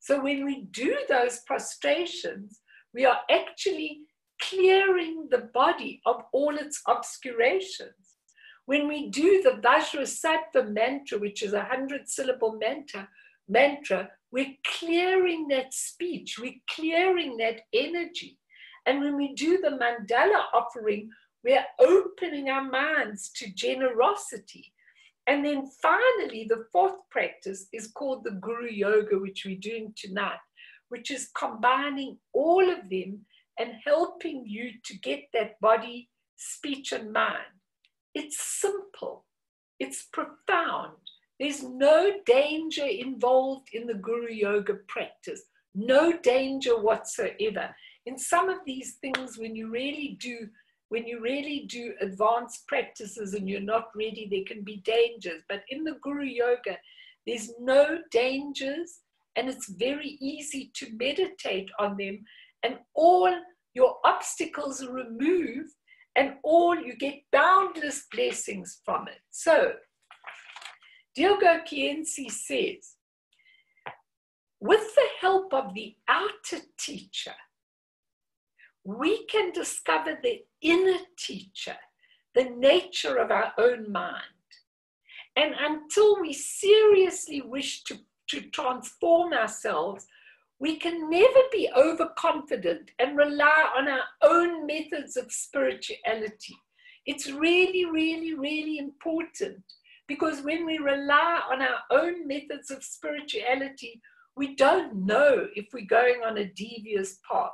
So when we do those prostrations, we are actually clearing the body of all its obscurations. When we do the Vajrasattva mantra, which is a 100-syllable mantra, we're clearing that speech, we're clearing that energy. And when we do the mandala offering, we're opening our minds to generosity. And then finally, the fourth practice is called the Guru Yoga, which we're doing tonight, which is combining all of them and helping you to get that body, speech, and mind. It's simple. It's profound. There's no danger involved in the Guru Yoga practice. No danger whatsoever. In some of these things, when you really do advanced practices and you're not ready, there can be dangers. But in the Guru Yoga, there's no dangers, and it's very easy to meditate on them, and all your obstacles are removed, and you get boundless blessings from it. So, Dilgo Khyentse says, with the help of the outer teacher, we can discover the inner teacher, the nature of our own mind. And until we seriously wish to transform ourselves, we can never be overconfident and rely on our own methods of spirituality. It's really, really, really important, because when we rely on our own methods of spirituality, we don't know if we're going on a devious path.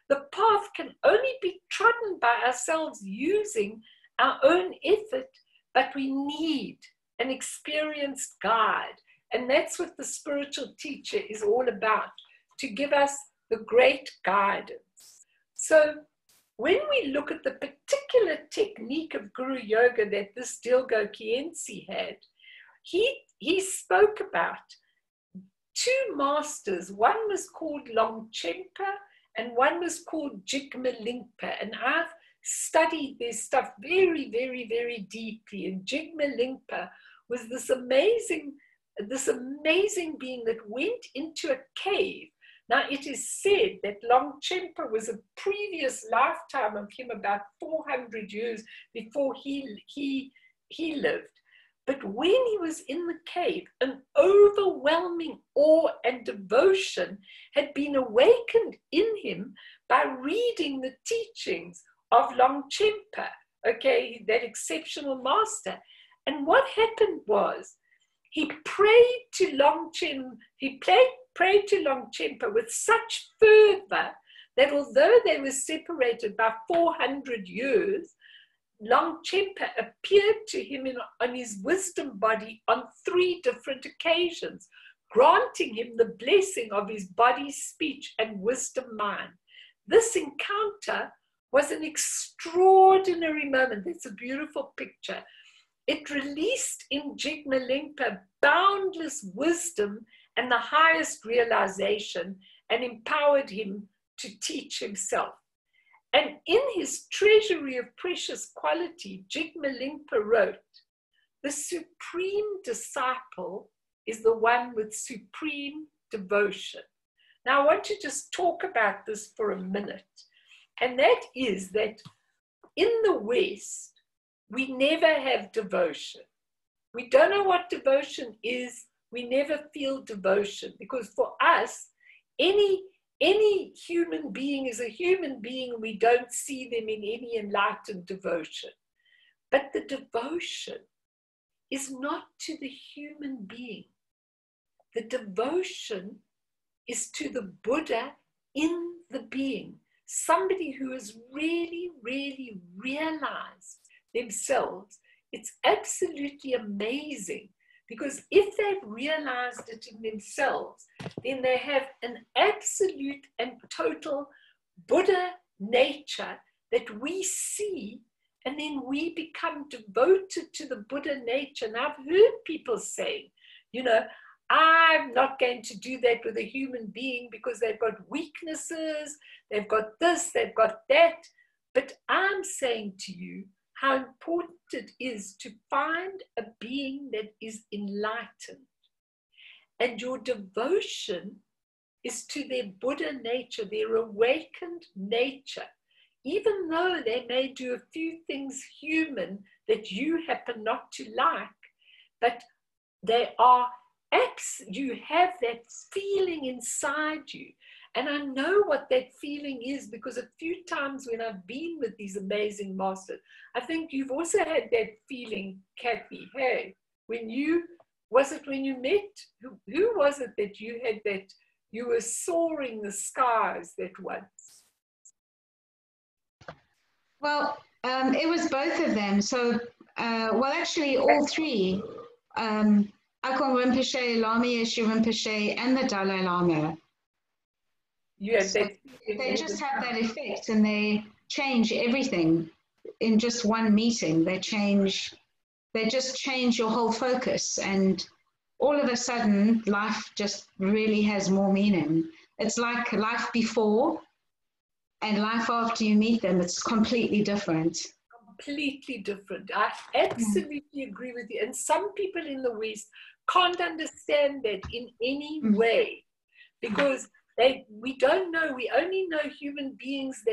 The path can only be trodden by ourselves using our own effort, but we need an experienced guide. And that's what the spiritual teacher is all about, to give us the great guidance. So when we look at the particular technique of Guru Yoga that this Dilgo Khyentse had, he spoke about two masters. One was called Longchenpa and one was called Jigme Lingpa. And I've studied their stuff very, very, very deeply. And Jigme Lingpa was this amazing being that went into a cave. Now, it is said that Longchenpa was a previous lifetime of him, about 400 years before he lived. But when he was in the cave, an overwhelming awe and devotion had been awakened in him by reading the teachings of Longchenpa, okay, that exceptional master. And what happened was, he prayed to Longchenpa with such fervor that although they were separated by 400 years, Longchenpa appeared to him on his wisdom body on 3 different occasions, granting him the blessing of his body, speech, and wisdom mind. This encounter was an extraordinary moment. It's a beautiful picture. It released in Jigme Lingpa boundless wisdom and the highest realization, and empowered him to teach himself. And in his treasury of precious quality, Jigme Lingpa wrote, "The supreme disciple is the one with supreme devotion." Now I want to just talk about this for a minute. And that is that in the West, we never have devotion. We don't know what devotion is. We never feel devotion, because for us, any any human being is a human being, and we don't see them in any enlightened devotion. But the devotion is not to the human being. The devotion is to the Buddha in the being, somebody who has really, really realized themselves. It's absolutely amazing, because if they've realized it in themselves, then they have an absolute and total Buddha nature that we see, and then we become devoted to the Buddha nature. And I've heard people say, you know, I'm not going to do that with a human being because they've got weaknesses, they've got this, they've got that. But I'm saying to you how important it is to find a being that is enlightened. And your devotion is to their Buddha nature, their awakened nature. Even though they may do a few things human that you happen not to like, but they are you have that feeling inside you. And I know what that feeling is, because a few times when I've been with these amazing masters, I think you've also had that feeling, Kathy. Hey, was it when you met? Who was it that you had that, you were soaring the skies that once? Well, it was both of them. So, well, actually all three. Akon Rinpoche, Lama Yeshe Rinpoche, and the Dalai Lama. Yes, So they just have that effect, and they change everything in just one meeting. They just change your whole focus, and all of a sudden, life just really has more meaning. It's like life before and life after you meet them. It's completely different. Completely different. I absolutely agree with you. And some people in the West can't understand that in any way, because we don't know. We only know human beings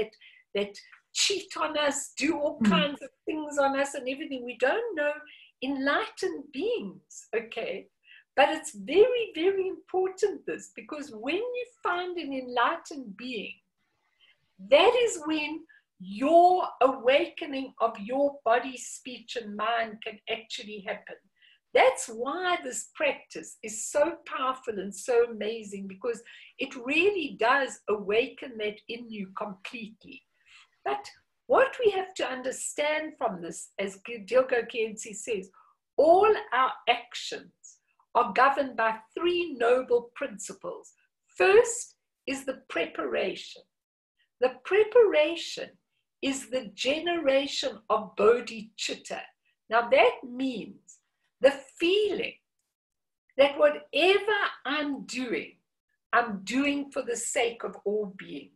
that cheat on us, do all kinds of things on us and everything. We don't know enlightened beings, okay? But it's very, very important, this, because when you find an enlightened being, that is when your awakening of your body, speech, and mind can actually happen. That's why this practice is so powerful and so amazing, because it really does awaken that in you completely. But what we have to understand from this, as Dilgo Khyentse says, all our actions are governed by three noble principles. First is the preparation. The preparation is the generation of bodhicitta. Now that means the feeling that whatever I'm doing for the sake of all beings.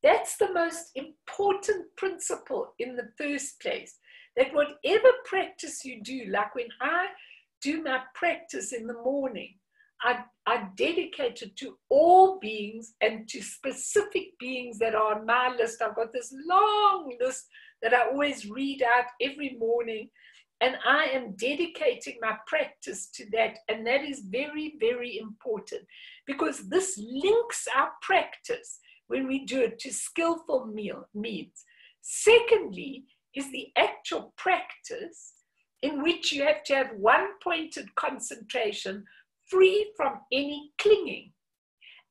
That's the most important principle in the first place, that whatever practice you do, like when I do my practice in the morning, I dedicate it to all beings and to specific beings that are on my list. I've got this long list that I always read out every morning, and I am dedicating my practice to that. And that is very, very important, because this links our practice when we do it to skillful means. Secondly is the actual practice, in which you have to have one-pointed concentration, free from any clinging.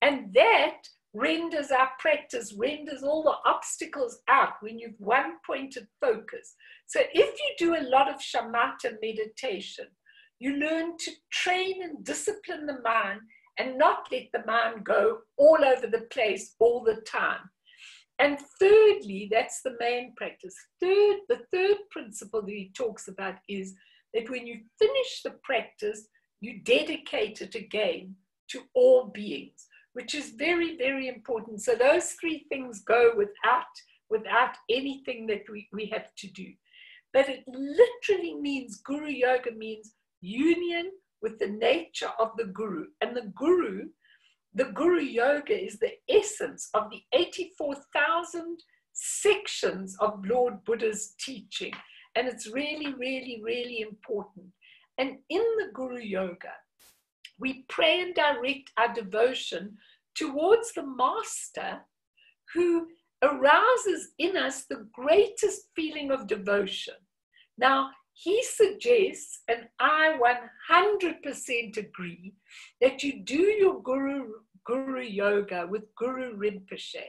And that renders our practice, renders all the obstacles out when you've one-pointed focus. So if you do a lot of shamatha meditation, you learn to train and discipline the mind and not let the mind go all over the place all the time. And thirdly, that's the main practice. The third principle that he talks about is that when you finish the practice, you dedicate it again to all beings, which is very, very important. So those three things go without anything that we have to do. But it literally means, Guru Yoga means union with the nature of the Guru. And the Guru Yoga is the essence of the 84,000 sections of Lord Buddha's teaching. And it's really, really, really important. And in the Guru Yoga, we pray and direct our devotion towards the master who arouses in us the greatest feeling of devotion. Now, he suggests, and I 100% agree, that you do your Guru Yoga with Guru Rinpoche.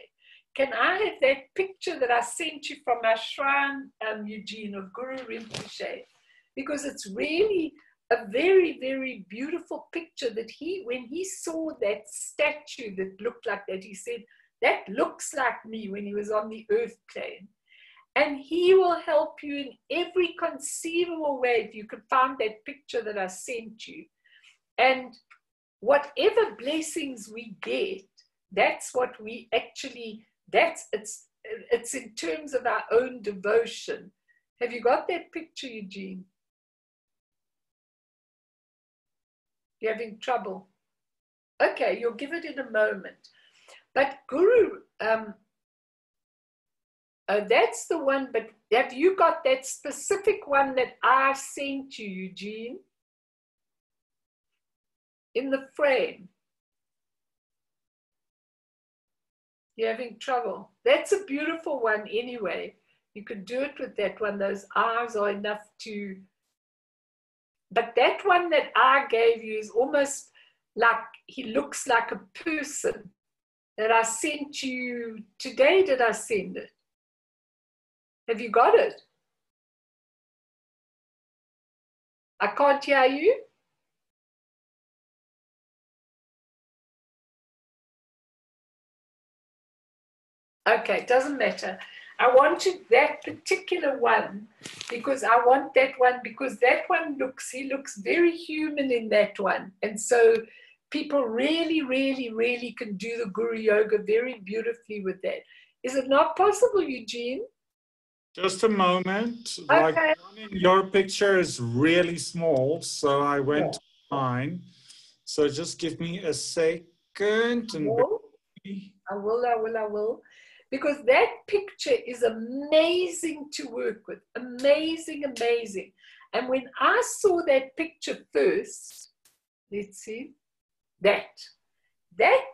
Can I have that picture that I sent you from our shrine, Eugene, of Guru Rinpoche? Because it's really a very, very beautiful picture that when he saw that statue that looked like that, he said, that looks like me, when he was on the earth plane. And he will help you in every conceivable way if you can find that picture that I sent you. And whatever blessings we get, that's what we actually, it's in terms of our own devotion. Have you got that picture, Eugene? You're having trouble? Okay, you'll give it in a moment. But Guru, that's the one, but have you got that specific one that I sent you, Eugene? In the frame? You're having trouble? That's a beautiful one anyway. You could do it with that one. Those eyes are enough to... But that one that I gave you is almost like, he looks like a person that I sent you today. Did I send it? Have you got it? I can't hear you. Okay, it doesn't matter. I wanted that particular one because I want that one because that one he looks very human in that one. And so people really, really, really can do the Guru Yoga very beautifully with that. Is it not possible, Eugene? Just a moment. Okay. Like the one in your picture is really small, so I went to mine. So just give me a second. And I will. Because that picture is amazing to work with. Amazing, amazing. And when I saw that picture first, let's see, that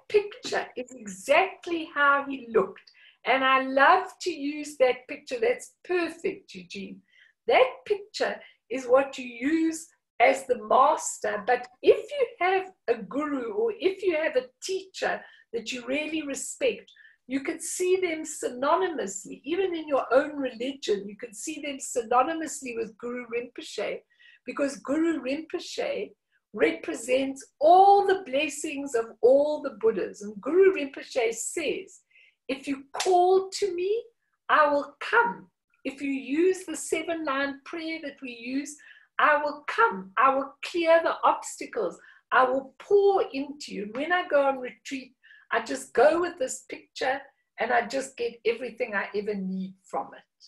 picture is exactly how he looked. And I love to use that picture. That's perfect, Eugene. That picture is what you use as the master. But if you have a guru or if you have a teacher that you really respect, you can see them synonymously. Even in your own religion, you can see them synonymously with Guru Rinpoche, because Guru Rinpoche represents all the blessings of all the Buddhas. And Guru Rinpoche says, if you call to me, I will come. If you use the 7-line prayer that we use, I will come. I will clear the obstacles. I will pour into you. And when I go on retreat, I just go with this picture and I just get everything I ever need from it.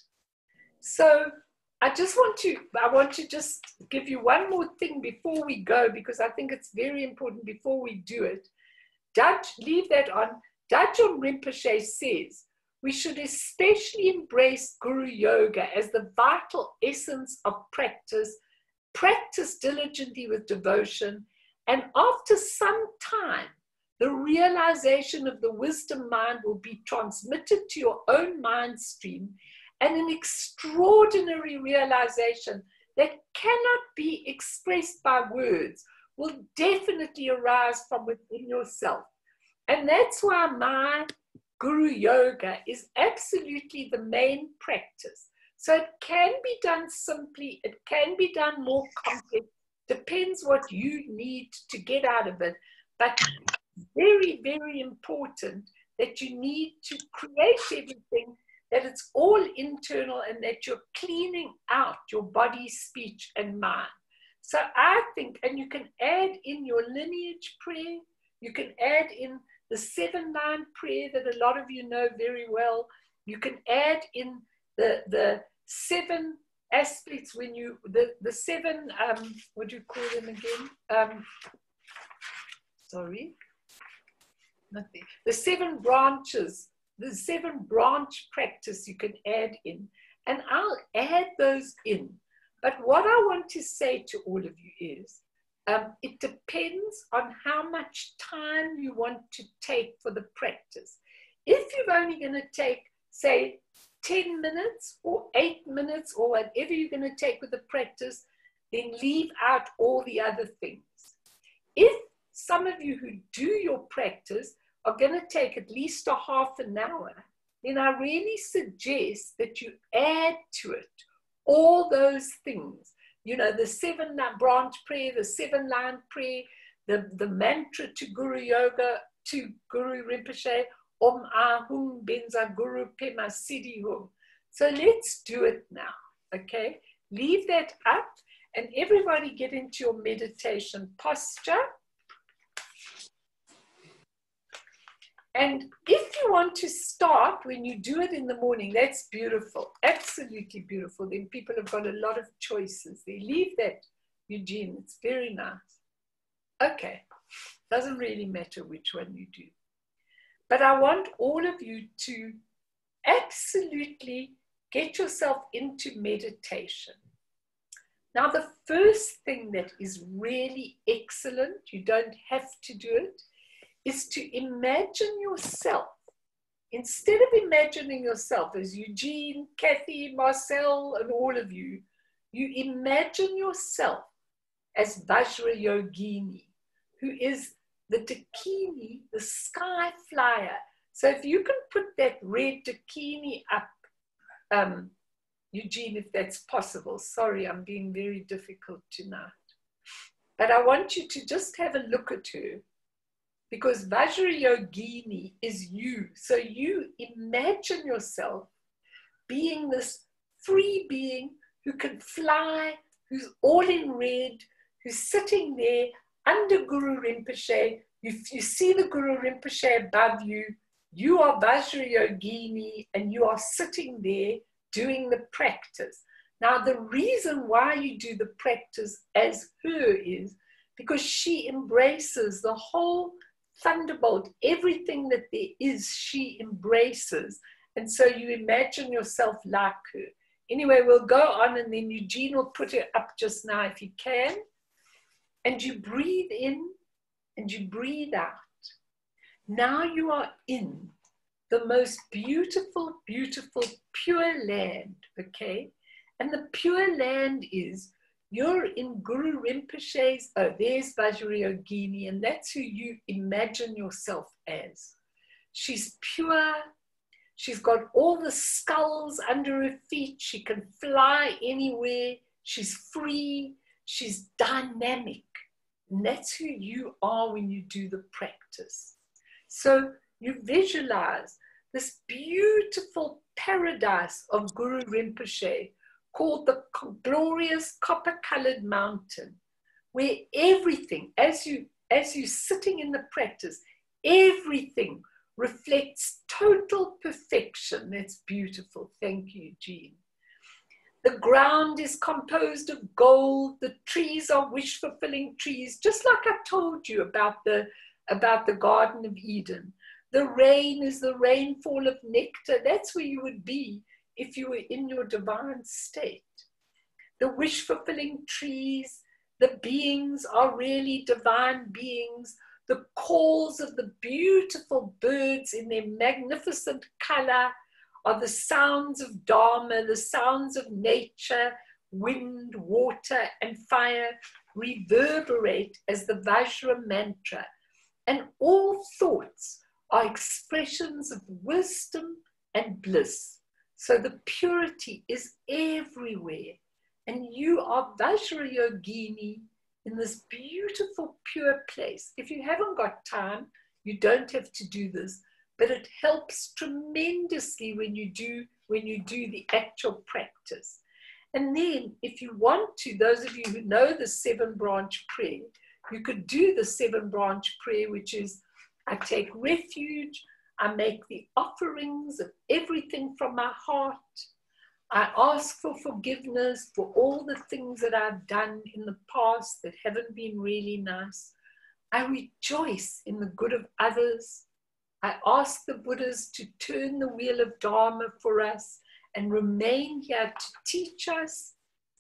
So I want to just give you one more thing before we go, because I think it's very important before we do it. Leave that on. Dajjom Rinpoche says, we should especially embrace Guru Yoga as the vital essence of practice diligently with devotion, and after some time, the realization of the wisdom mind will be transmitted to your own mind stream, and an extraordinary realization that cannot be expressed by words will definitely arise from within yourself. And that's why my Guru Yoga is absolutely the main practice. So it can be done simply, it can be done more complex, depends what you need to get out of it. But very, very important that you need to create everything, that it's all internal and that you're cleaning out your body, speech, and mind. So I think, and you can add in your lineage prayer, you can add in the 7-line prayer that a lot of you know very well. You can add in the 7 aspects when you, the 7, what do you call them again? Sorry. Nothing. The 7 branches, the 7 branch practice you can add in. And I'll add those in. But what I want to say to all of you is, It depends on how much time you want to take for the practice. If you're only going to take, say, 10 minutes or 8 minutes or whatever you're going to take with the practice, then leave out all the other things. If some of you who do your practice are going to take at least a half an hour, then I really suggest that you add to it all those things. You know, the 7-branch prayer, the 7-line prayer, the mantra to Guru Yoga, to Guru Rinpoche, Om Ahum Benza Guru Pema Siddhi Hum. So let's do it now, okay? Leave that up and everybody get into your meditation posture. And if you want to start when you do it in the morning, that's beautiful, absolutely beautiful. Then people have got a lot of choices. They leave that, Eugene, it's very nice. Okay, doesn't really matter which one you do. But I want all of you to absolutely get yourself into meditation. Now, the first thing that is really excellent, you don't have to do it, is to imagine yourself. Instead of imagining yourself as Eugene, Kathy, Marcel, and all of you, you imagine yourself as Vajra Yogini, who is the Dakini, the sky flyer. So if you can put that red Dakini up, Eugene, if that's possible. Sorry, I'm being very difficult tonight. But I want you to just have a look at her, because Vajra Yogini is you. So you imagine yourself being this free being who can fly, who's all in red, who's sitting there under Guru Rinpoche. You see the Guru Rinpoche above you. You are Vajra Yogini and you are sitting there doing the practice. Now, the reason why you do the practice as her is because she embraces the whole thunderbolt, everything that there is, she embraces. And so you imagine yourself like her. Anyway, we'll go on and then Eugene will put it up just now if he can. And you breathe in and you breathe out. Now you are in the most beautiful, beautiful, pure land, okay? And the pure land is, you're in Guru Rinpoche's, oh, there's Vajra Yogini, and that's who you imagine yourself as. She's pure. She's got all the skulls under her feet. She can fly anywhere. She's free. She's dynamic. And that's who you are when you do the practice. So you visualize this beautiful paradise of Guru Rinpoche called the glorious copper-colored mountain, where everything, as you're sitting in the practice, everything reflects total perfection. That's beautiful. Thank you, Jean. The ground is composed of gold. The trees are wish-fulfilling trees, just like I told you about the Garden of Eden. The rain is the rainfall of nectar. That's where you would be if you were in your divine state. The wish-fulfilling trees, the beings are really divine beings. The calls of the beautiful birds in their magnificent color are the sounds of Dharma, the sounds of nature, wind, water, and fire reverberate as the Vajra mantra. And all thoughts are expressions of wisdom and bliss. So the purity is everywhere. And you are Vajra Yogini in this beautiful, pure place. If you haven't got time, you don't have to do this, but it helps tremendously when you do the actual practice. And then if you want to, those of you who know the 7-branch prayer, you could do the 7-branch prayer, which is, I take refuge, I make the offerings of everything from my heart. I ask for forgiveness for all the things that I've done in the past that haven't been really nice. I rejoice in the good of others. I ask the Buddhas to turn the wheel of Dharma for us and remain here to teach us.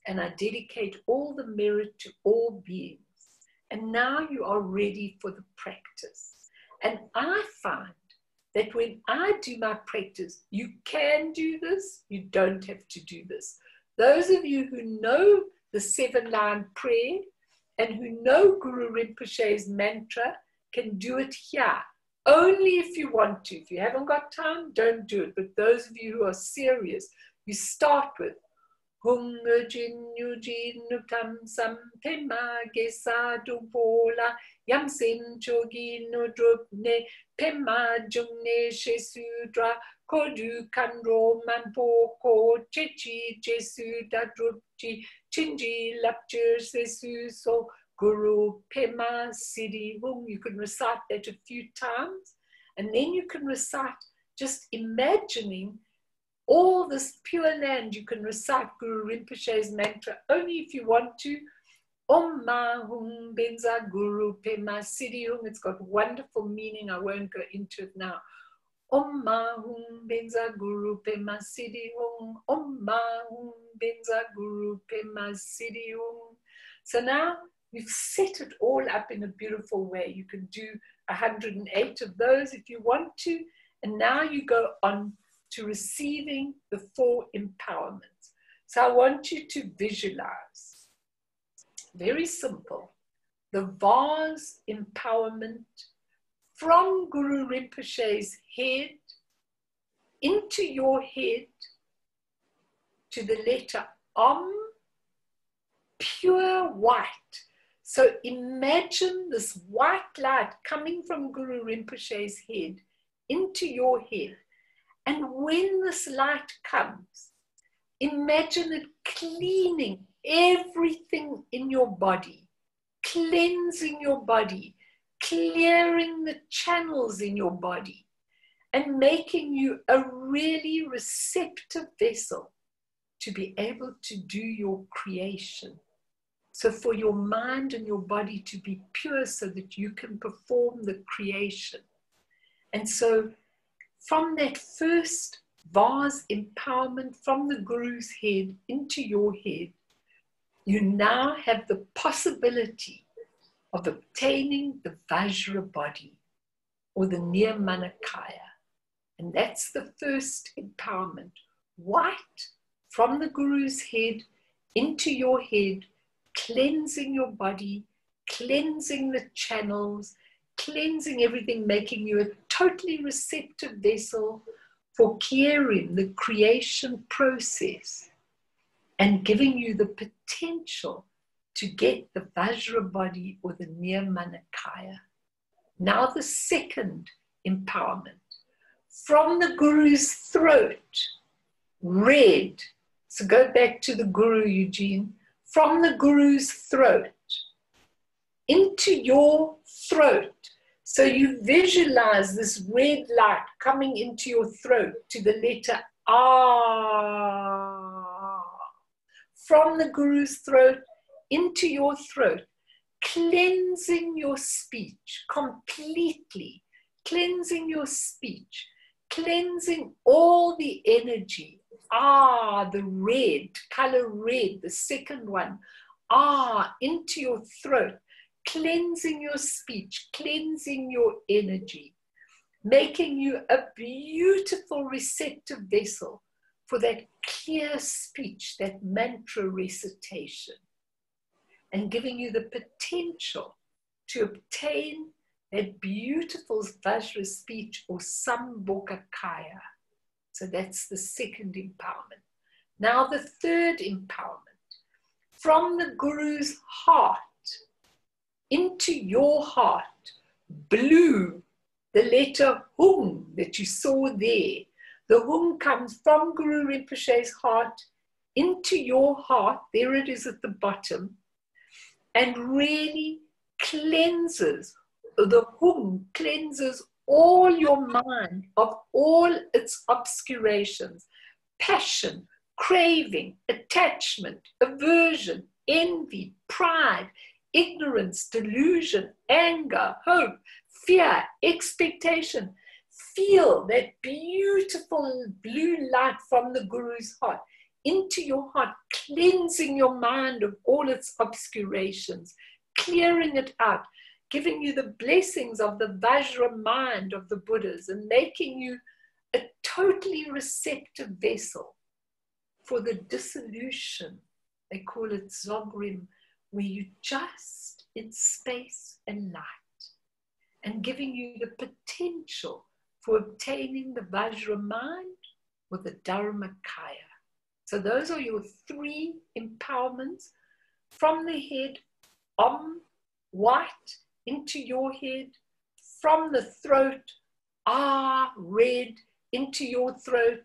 And I dedicate all the merit to all beings. And now you are ready for the practice. And I find that when I do my practice, you can do this, you don't have to do this. Those of you who know the 7-line prayer and who know Guru Rinpoche's mantra can do it here. Only if you want to. If you haven't got time, don't do it. But those of you who are serious, you start with Hung Jin Yujin Nutam Sam Pema Gesa Dubola Yam Sin Chogi no Drupne Pema Jungne Shesudra Kodu Kandro Manpoko Chechi Jesu Dadrupji Chinji Lapjir Sesu So Guru Pema Siddhi Hung. You can recite that a few times, and then you can recite just imagining all this pure land. You can recite Guru Rinpoche's mantra only if you want to. Om Ma Hung Benza Guru Pema Siddhi Hung. It's got wonderful meaning. I won't go into it now. Om Ma Hung Benza Guru Pema Siddhi Hung. Om Ma Hung Benza Guru Pema Siddhi Hung. So now we've set it all up in a beautiful way. You can do 108 of those if you want to. And now you go on to receiving the 4 empowerments. So I want you to visualize, very simple, the vase empowerment from Guru Rinpoche's head into your head to the letter Om, pure white. So imagine this white light coming from Guru Rinpoche's head into your head. And when this light comes, imagine it cleaning everything in your body, cleansing your body, clearing the channels in your body, and making you a really receptive vessel to be able to do your creation. So for your mind and your body to be pure so that you can perform the creation. And so from that first vase empowerment from the Guru's head into your head, you now have the possibility of obtaining the Vajra body or the Nirmanakaya. And that's the first empowerment. White from the Guru's head into your head, cleansing your body, cleansing the channels, cleansing everything, making you a totally receptive vessel for Kierim, the creation process, and giving you the potential to get the Vajra body or the Nirmanakaya. Now the second empowerment. From the Guru's throat, red. So go back to the Guru, Eugene. From the Guru's throat, into your throat. So you visualize this red light coming into your throat to the letter Ah. From the Guru's throat into your throat, cleansing your speech completely, cleansing your speech, cleansing all the energy. Ah, the red, color red, the second one. Ah, into your throat, cleansing your speech, cleansing your energy, making you a beautiful receptive vessel for that clear speech, that mantra recitation, and giving you the potential to obtain that beautiful Vajra speech or Sambhogakaya. So that's the second empowerment. Now the third empowerment. From the Guru's heart into your heart, blue, the letter Hung that you saw there. The Hung comes from Guru Rinpoche's heart into your heart. There it is at the bottom. And really cleanses, the Hung cleanses all your mind of all its obscurations, passion, craving, attachment, aversion, envy, pride, ignorance, delusion, anger, hope, fear, expectation. Feel that beautiful blue light from the Guru's heart into your heart, cleansing your mind of all its obscurations, clearing it out, giving you the blessings of the Vajra mind of the Buddhas and making you a totally receptive vessel for the dissolution. They call it Zogrim, where you just in space and light, and giving you the potential for obtaining the Vajra mind or the Dharmakaya. So those are your 3 empowerments from the head, white, into your head, from the throat, red, into your throat,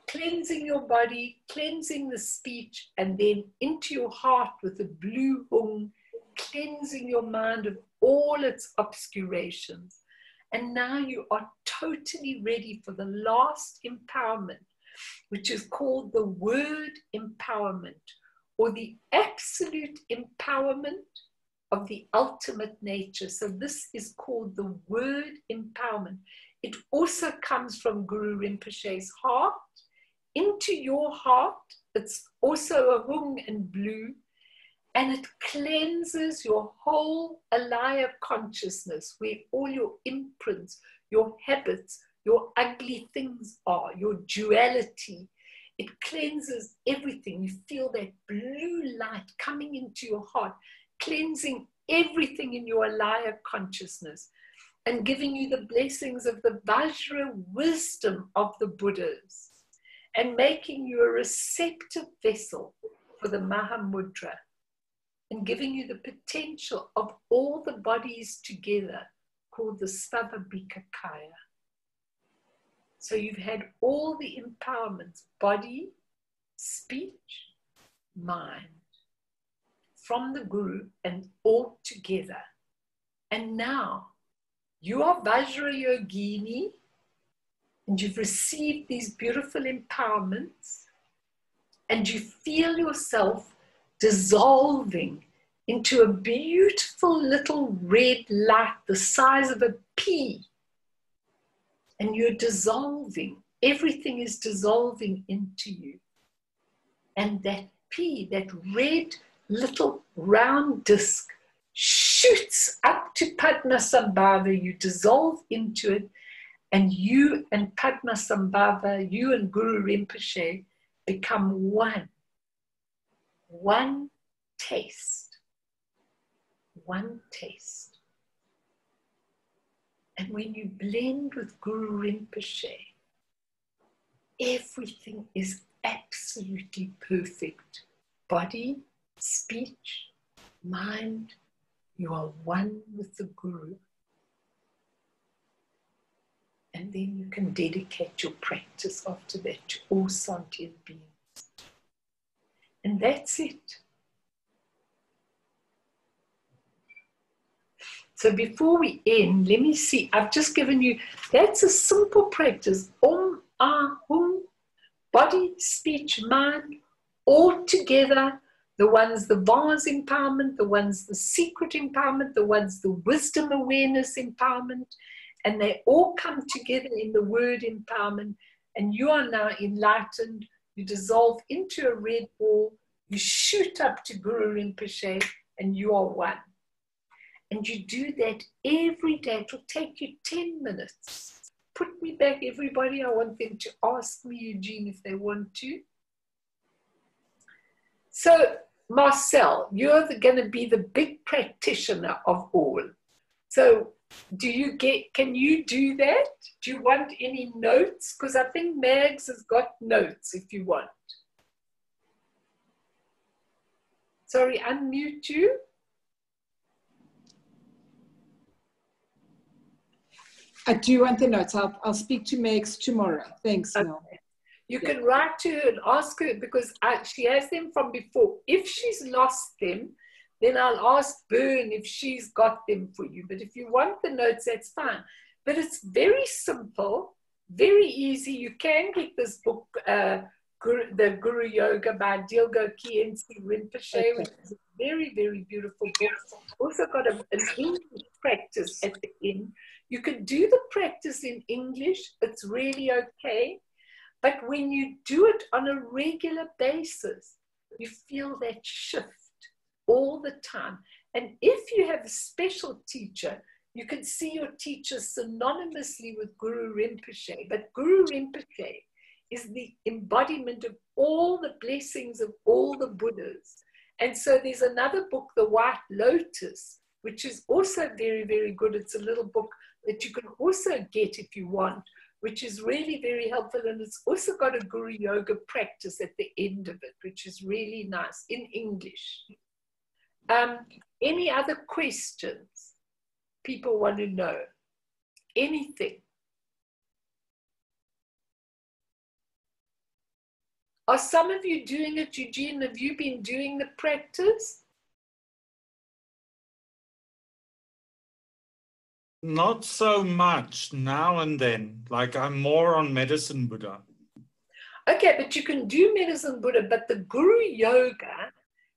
cleansing your body, cleansing the speech, and then into your heart with the blue hung, cleansing your mind of all its obscurations. And now you are totally ready for the last empowerment, which is called the word empowerment, or the absolute empowerment of the ultimate nature. So this is called the word empowerment. It also comes from Guru Rinpoche's heart into your heart. It's also a hung and blue, and it cleanses your whole alaya consciousness, where all your imprints, your habits, your ugly things are, your duality. It cleanses everything. You feel that blue light coming into your heart, cleansing everything in your alaya consciousness, and giving you the blessings of the Vajra wisdom of the Buddhas, and making you a receptive vessel for the Mahamudra, and giving you the potential of all the bodies together, called the Svabhavika-kaya. So you've had all the empowerments, body, speech, mind, from the Guru, and all together. And now you are Vajra Yogini, and you've received these beautiful empowerments, and you feel yourself dissolving into a beautiful little red light the size of a pea. And you're dissolving. Everything is dissolving into you. And that pea, that red little round disc, shoots up to Padmasambhava. You dissolve into it, and you and Padmasambhava, you and Guru Rinpoche become one. One taste. One taste. And when you blend with Guru Rinpoche, everything is absolutely perfect. Body, speech, mind, you are one with the Guru. And then you can dedicate your practice after that to all sentient beings. And that's it. So before we end, let me see, I've just given you, that's a simple practice. Om, Ah, Hum, body, speech, mind, all together. The ones, the vase empowerment, the ones, the secret empowerment, the ones, the wisdom awareness empowerment. And they all come together in the word empowerment. And you are now enlightened. You dissolve into a red ball. You shoot up to Guru Rinpoche, and you are one. And you do that every day. It will take you 10 minutes. Put me back, everybody. I want them to ask me, Eugene, if they want to. So, Marcel, you're going to be the big practitioner of all. So, can you do that? Do you want any notes? Because I think Mags has got notes if you want. Sorry, unmute you. I do want the notes. I'll speak to Megs tomorrow. Thanks, Mel. Okay. You can write to her and ask her, because she has them from before. If she's lost them, then I'll ask Bern if she's got them for you. But if you want the notes, that's fine. But it's very simple, very easy. You can get this book, the Guru Yoga by Dilgo Khyentse Rinpoche, okay, which is a very, very beautiful book. Also got an English practice at the end. You can do the practice in English. It's really okay. But when you do it on a regular basis, you feel that shift all the time. And if you have a special teacher, you can see your teacher synonymously with Guru Rinpoche. But Guru Rinpoche is the embodiment of all the blessings of all the Buddhas. And so there's another book, The White Lotus, which is also very, very good. It's a little book that you can also get if you want, which is really very helpful. And it's also got a Guru Yoga practice at the end of it, which is really nice in English. Any other questions people want to know? Anything? Are some of you doing it, Eugene? Have you been doing the practice? Not so much now and then. Like I'm more on Medicine Buddha. Okay, but you can do Medicine Buddha, but the Guru Yoga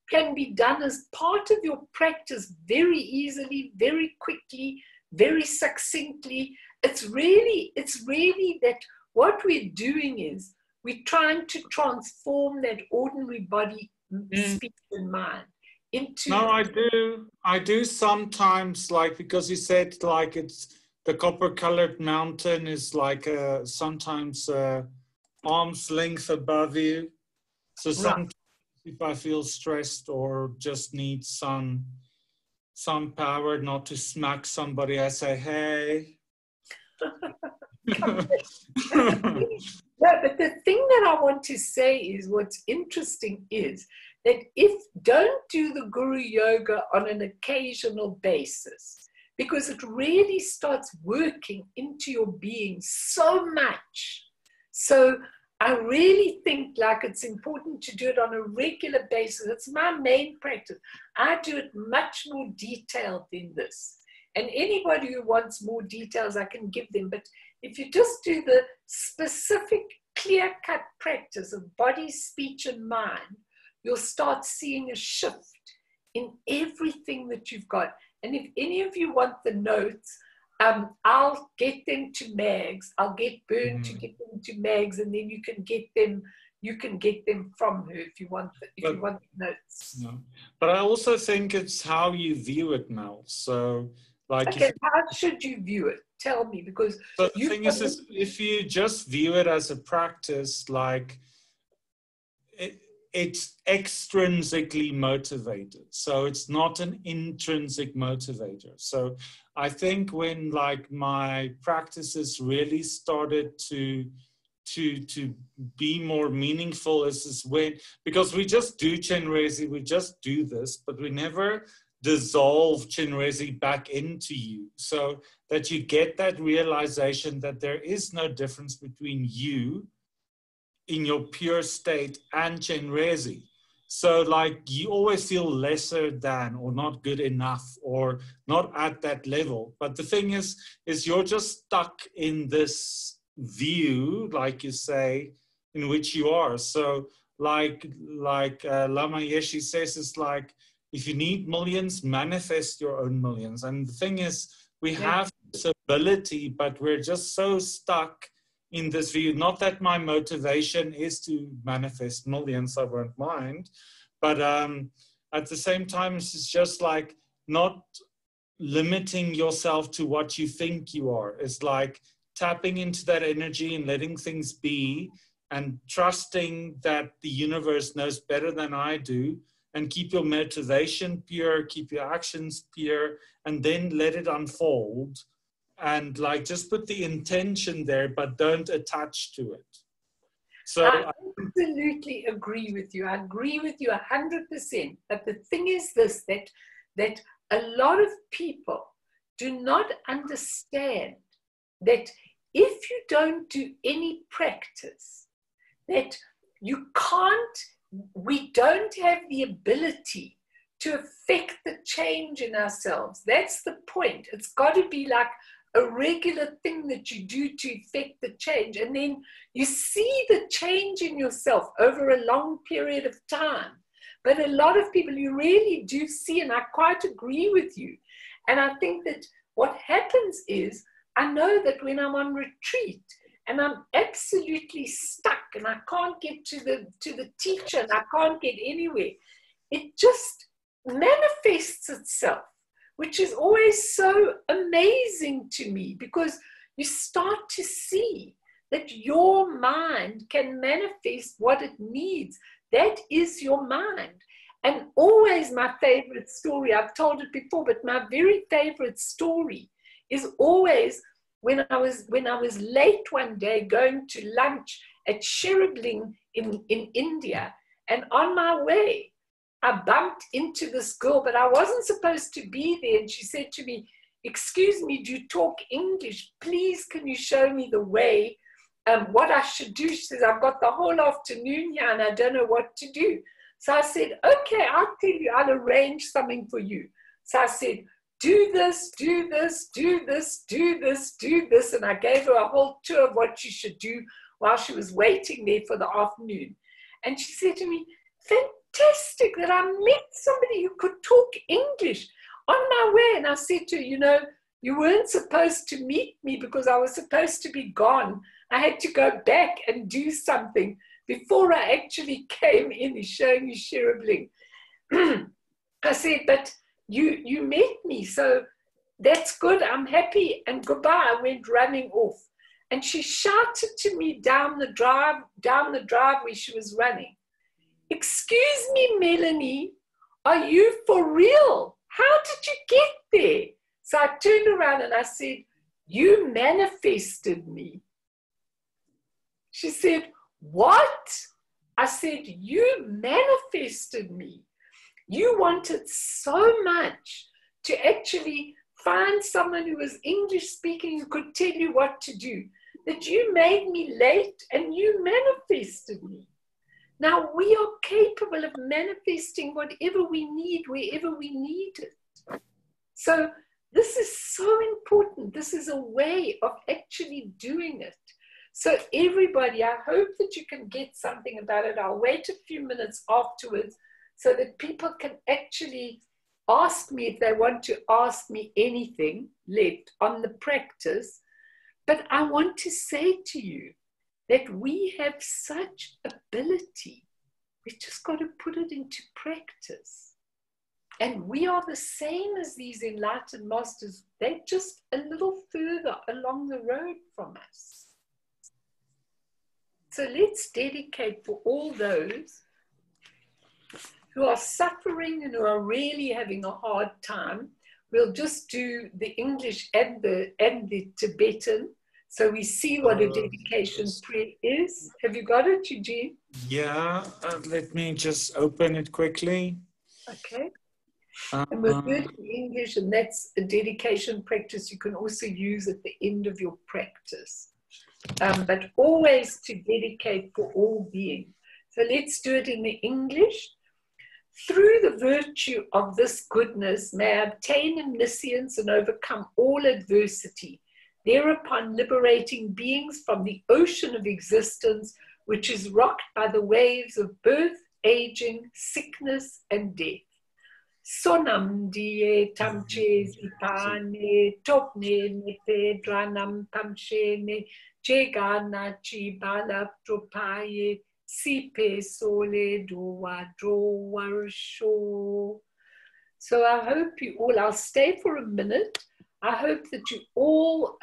can be done as part of your practice very easily, very quickly, very succinctly. It's really that what we're doing is we're trying to transform that ordinary body, speech, and mind into. No, I do sometimes, like, because you said like it's the copper-colored mountain is like sometimes arm's length above you. So sometimes if I feel stressed or just need some power not to smack somebody, I say, hey. No, but the thing that I want to say is what's interesting is that don't do the Guru Yoga on an occasional basis, because it really starts working into your being so much. So I really think like it's important to do it on a regular basis. It's my main practice. I do it much more detailed than this. And anybody who wants more details, I can give them. But if you just do the specific, clear-cut practice of body, speech, and mind, you'll start seeing a shift in everything that you've got. And if any of you want the notes, I'll get them to Mags. I'll get Bern to get them to Mags, and then you can get them. You can get them from her if you want. You want the notes. No. But I also think it's how you view it, Mel. So, like, okay, how should you view it? Tell me, because the thing is, if you just view it as a practice, like it's extrinsically motivated. So it's not an intrinsic motivator. So I think when like my practices really started to be more meaningful is when, because we just do Chenrezi, we just do this, but we never dissolve Chenrezi back into you. So that you get that realization that there is no difference between you in your pure state and Chenrezi. So like you always feel lesser than or not good enough or not at that level. But the thing is you're just stuck in this view, like you say, in which you are. So like Lama Yeshe says, it's like, if you need millions, manifest your own millions. And the thing is, we have this ability, but we're just so stuck in this view. Not that my motivation is to manifest millions, I won't mind. But at the same time, it's just like not limiting yourself to what you think you are. It's like tapping into that energy and letting things be and trusting that the universe knows better than I do, and keep your motivation pure, keep your actions pure, and then let it unfold. And like just put the intention there, but don't attach to it. So I absolutely agree with you. I agree with you 100%. But the thing is this, that a lot of people do not understand that if you don't do any practice, that you can't, we don't have the ability to affect the change in ourselves. That's the point. It's got to be like a regular thing that you do to effect the change. And then you see the change in yourself over a long period of time. But a lot of people, you really do see, and I quite agree with you. And I think that what happens is, I know that when I'm on retreat and I'm absolutely stuck and I can't get to the teacher and I can't get anywhere, it just manifests itself, which is always so amazing to me, because you start to see that your mind can manifest what it needs. That is your mind. And always my favorite story, I've told it before, but my very favorite story is always when I was late one day going to lunch at Sherabling in India, and on my way, I bumped into this girl, but I wasn't supposed to be there. And she said to me, "Excuse me, do you talk English? Please, can you show me the way, what I should do?" She says, "I've got the whole afternoon here and I don't know what to do." So I said, "Okay, I'll tell you, I'll arrange something for you." So I said, "Do this, do this, do this, do this, do this." And I gave her a whole tour of what she should do while she was waiting there for the afternoon. And she said to me, "Fantastic that I met somebody who could talk English on my way." And I said to her, "You know, you weren't supposed to meet me because I was supposed to be gone. I had to go back and do something before I actually came in," showing you Sherabling. I said, "But you met me, so that's good. I'm happy, and goodbye." I went running off. And she shouted to me down the driveway she was running, "Excuse me, Melanie, are you for real? How did you get there?" So I turned around and I said, "You manifested me." She said, "What?" I said, "You manifested me. You wanted so much to actually find someone who was English speaking, who could tell you what to do, that you made me late and you manifested me. Now we are capable of manifesting whatever we need, wherever we need it." So this is so important. This is a way of actually doing it. So everybody, I hope that you can get something about it. I'll wait a few minutes afterwards so that people can actually ask me if they want to ask me anything left on the practice. But I want to say to you that we have such ability. We've just got to put it into practice. And we are the same as these enlightened masters. They're just a little further along the road from us. So let's dedicate for all those who are suffering and who are really having a hard time. We'll just do the English and the Tibetan, so we see what a dedication prayer is. Have you got it, Eugene? Yeah, let me just open it quickly. Okay. And we'll do it in English, and that's a dedication practice you can also use at the end of your practice. But always to dedicate for all beings. So let's do it in the English. Through the virtue of this goodness may I obtain omniscience and overcome all adversity, thereupon liberating beings from the ocean of existence, which is rocked by the waves of birth, aging, sickness, and death. Sonam die tamche zipane, topne nepe dranam tamshene, jegana chi bala tropaye, sipe sole doa drowarsho. So I hope you all, I'll stay for a minute. I hope that you all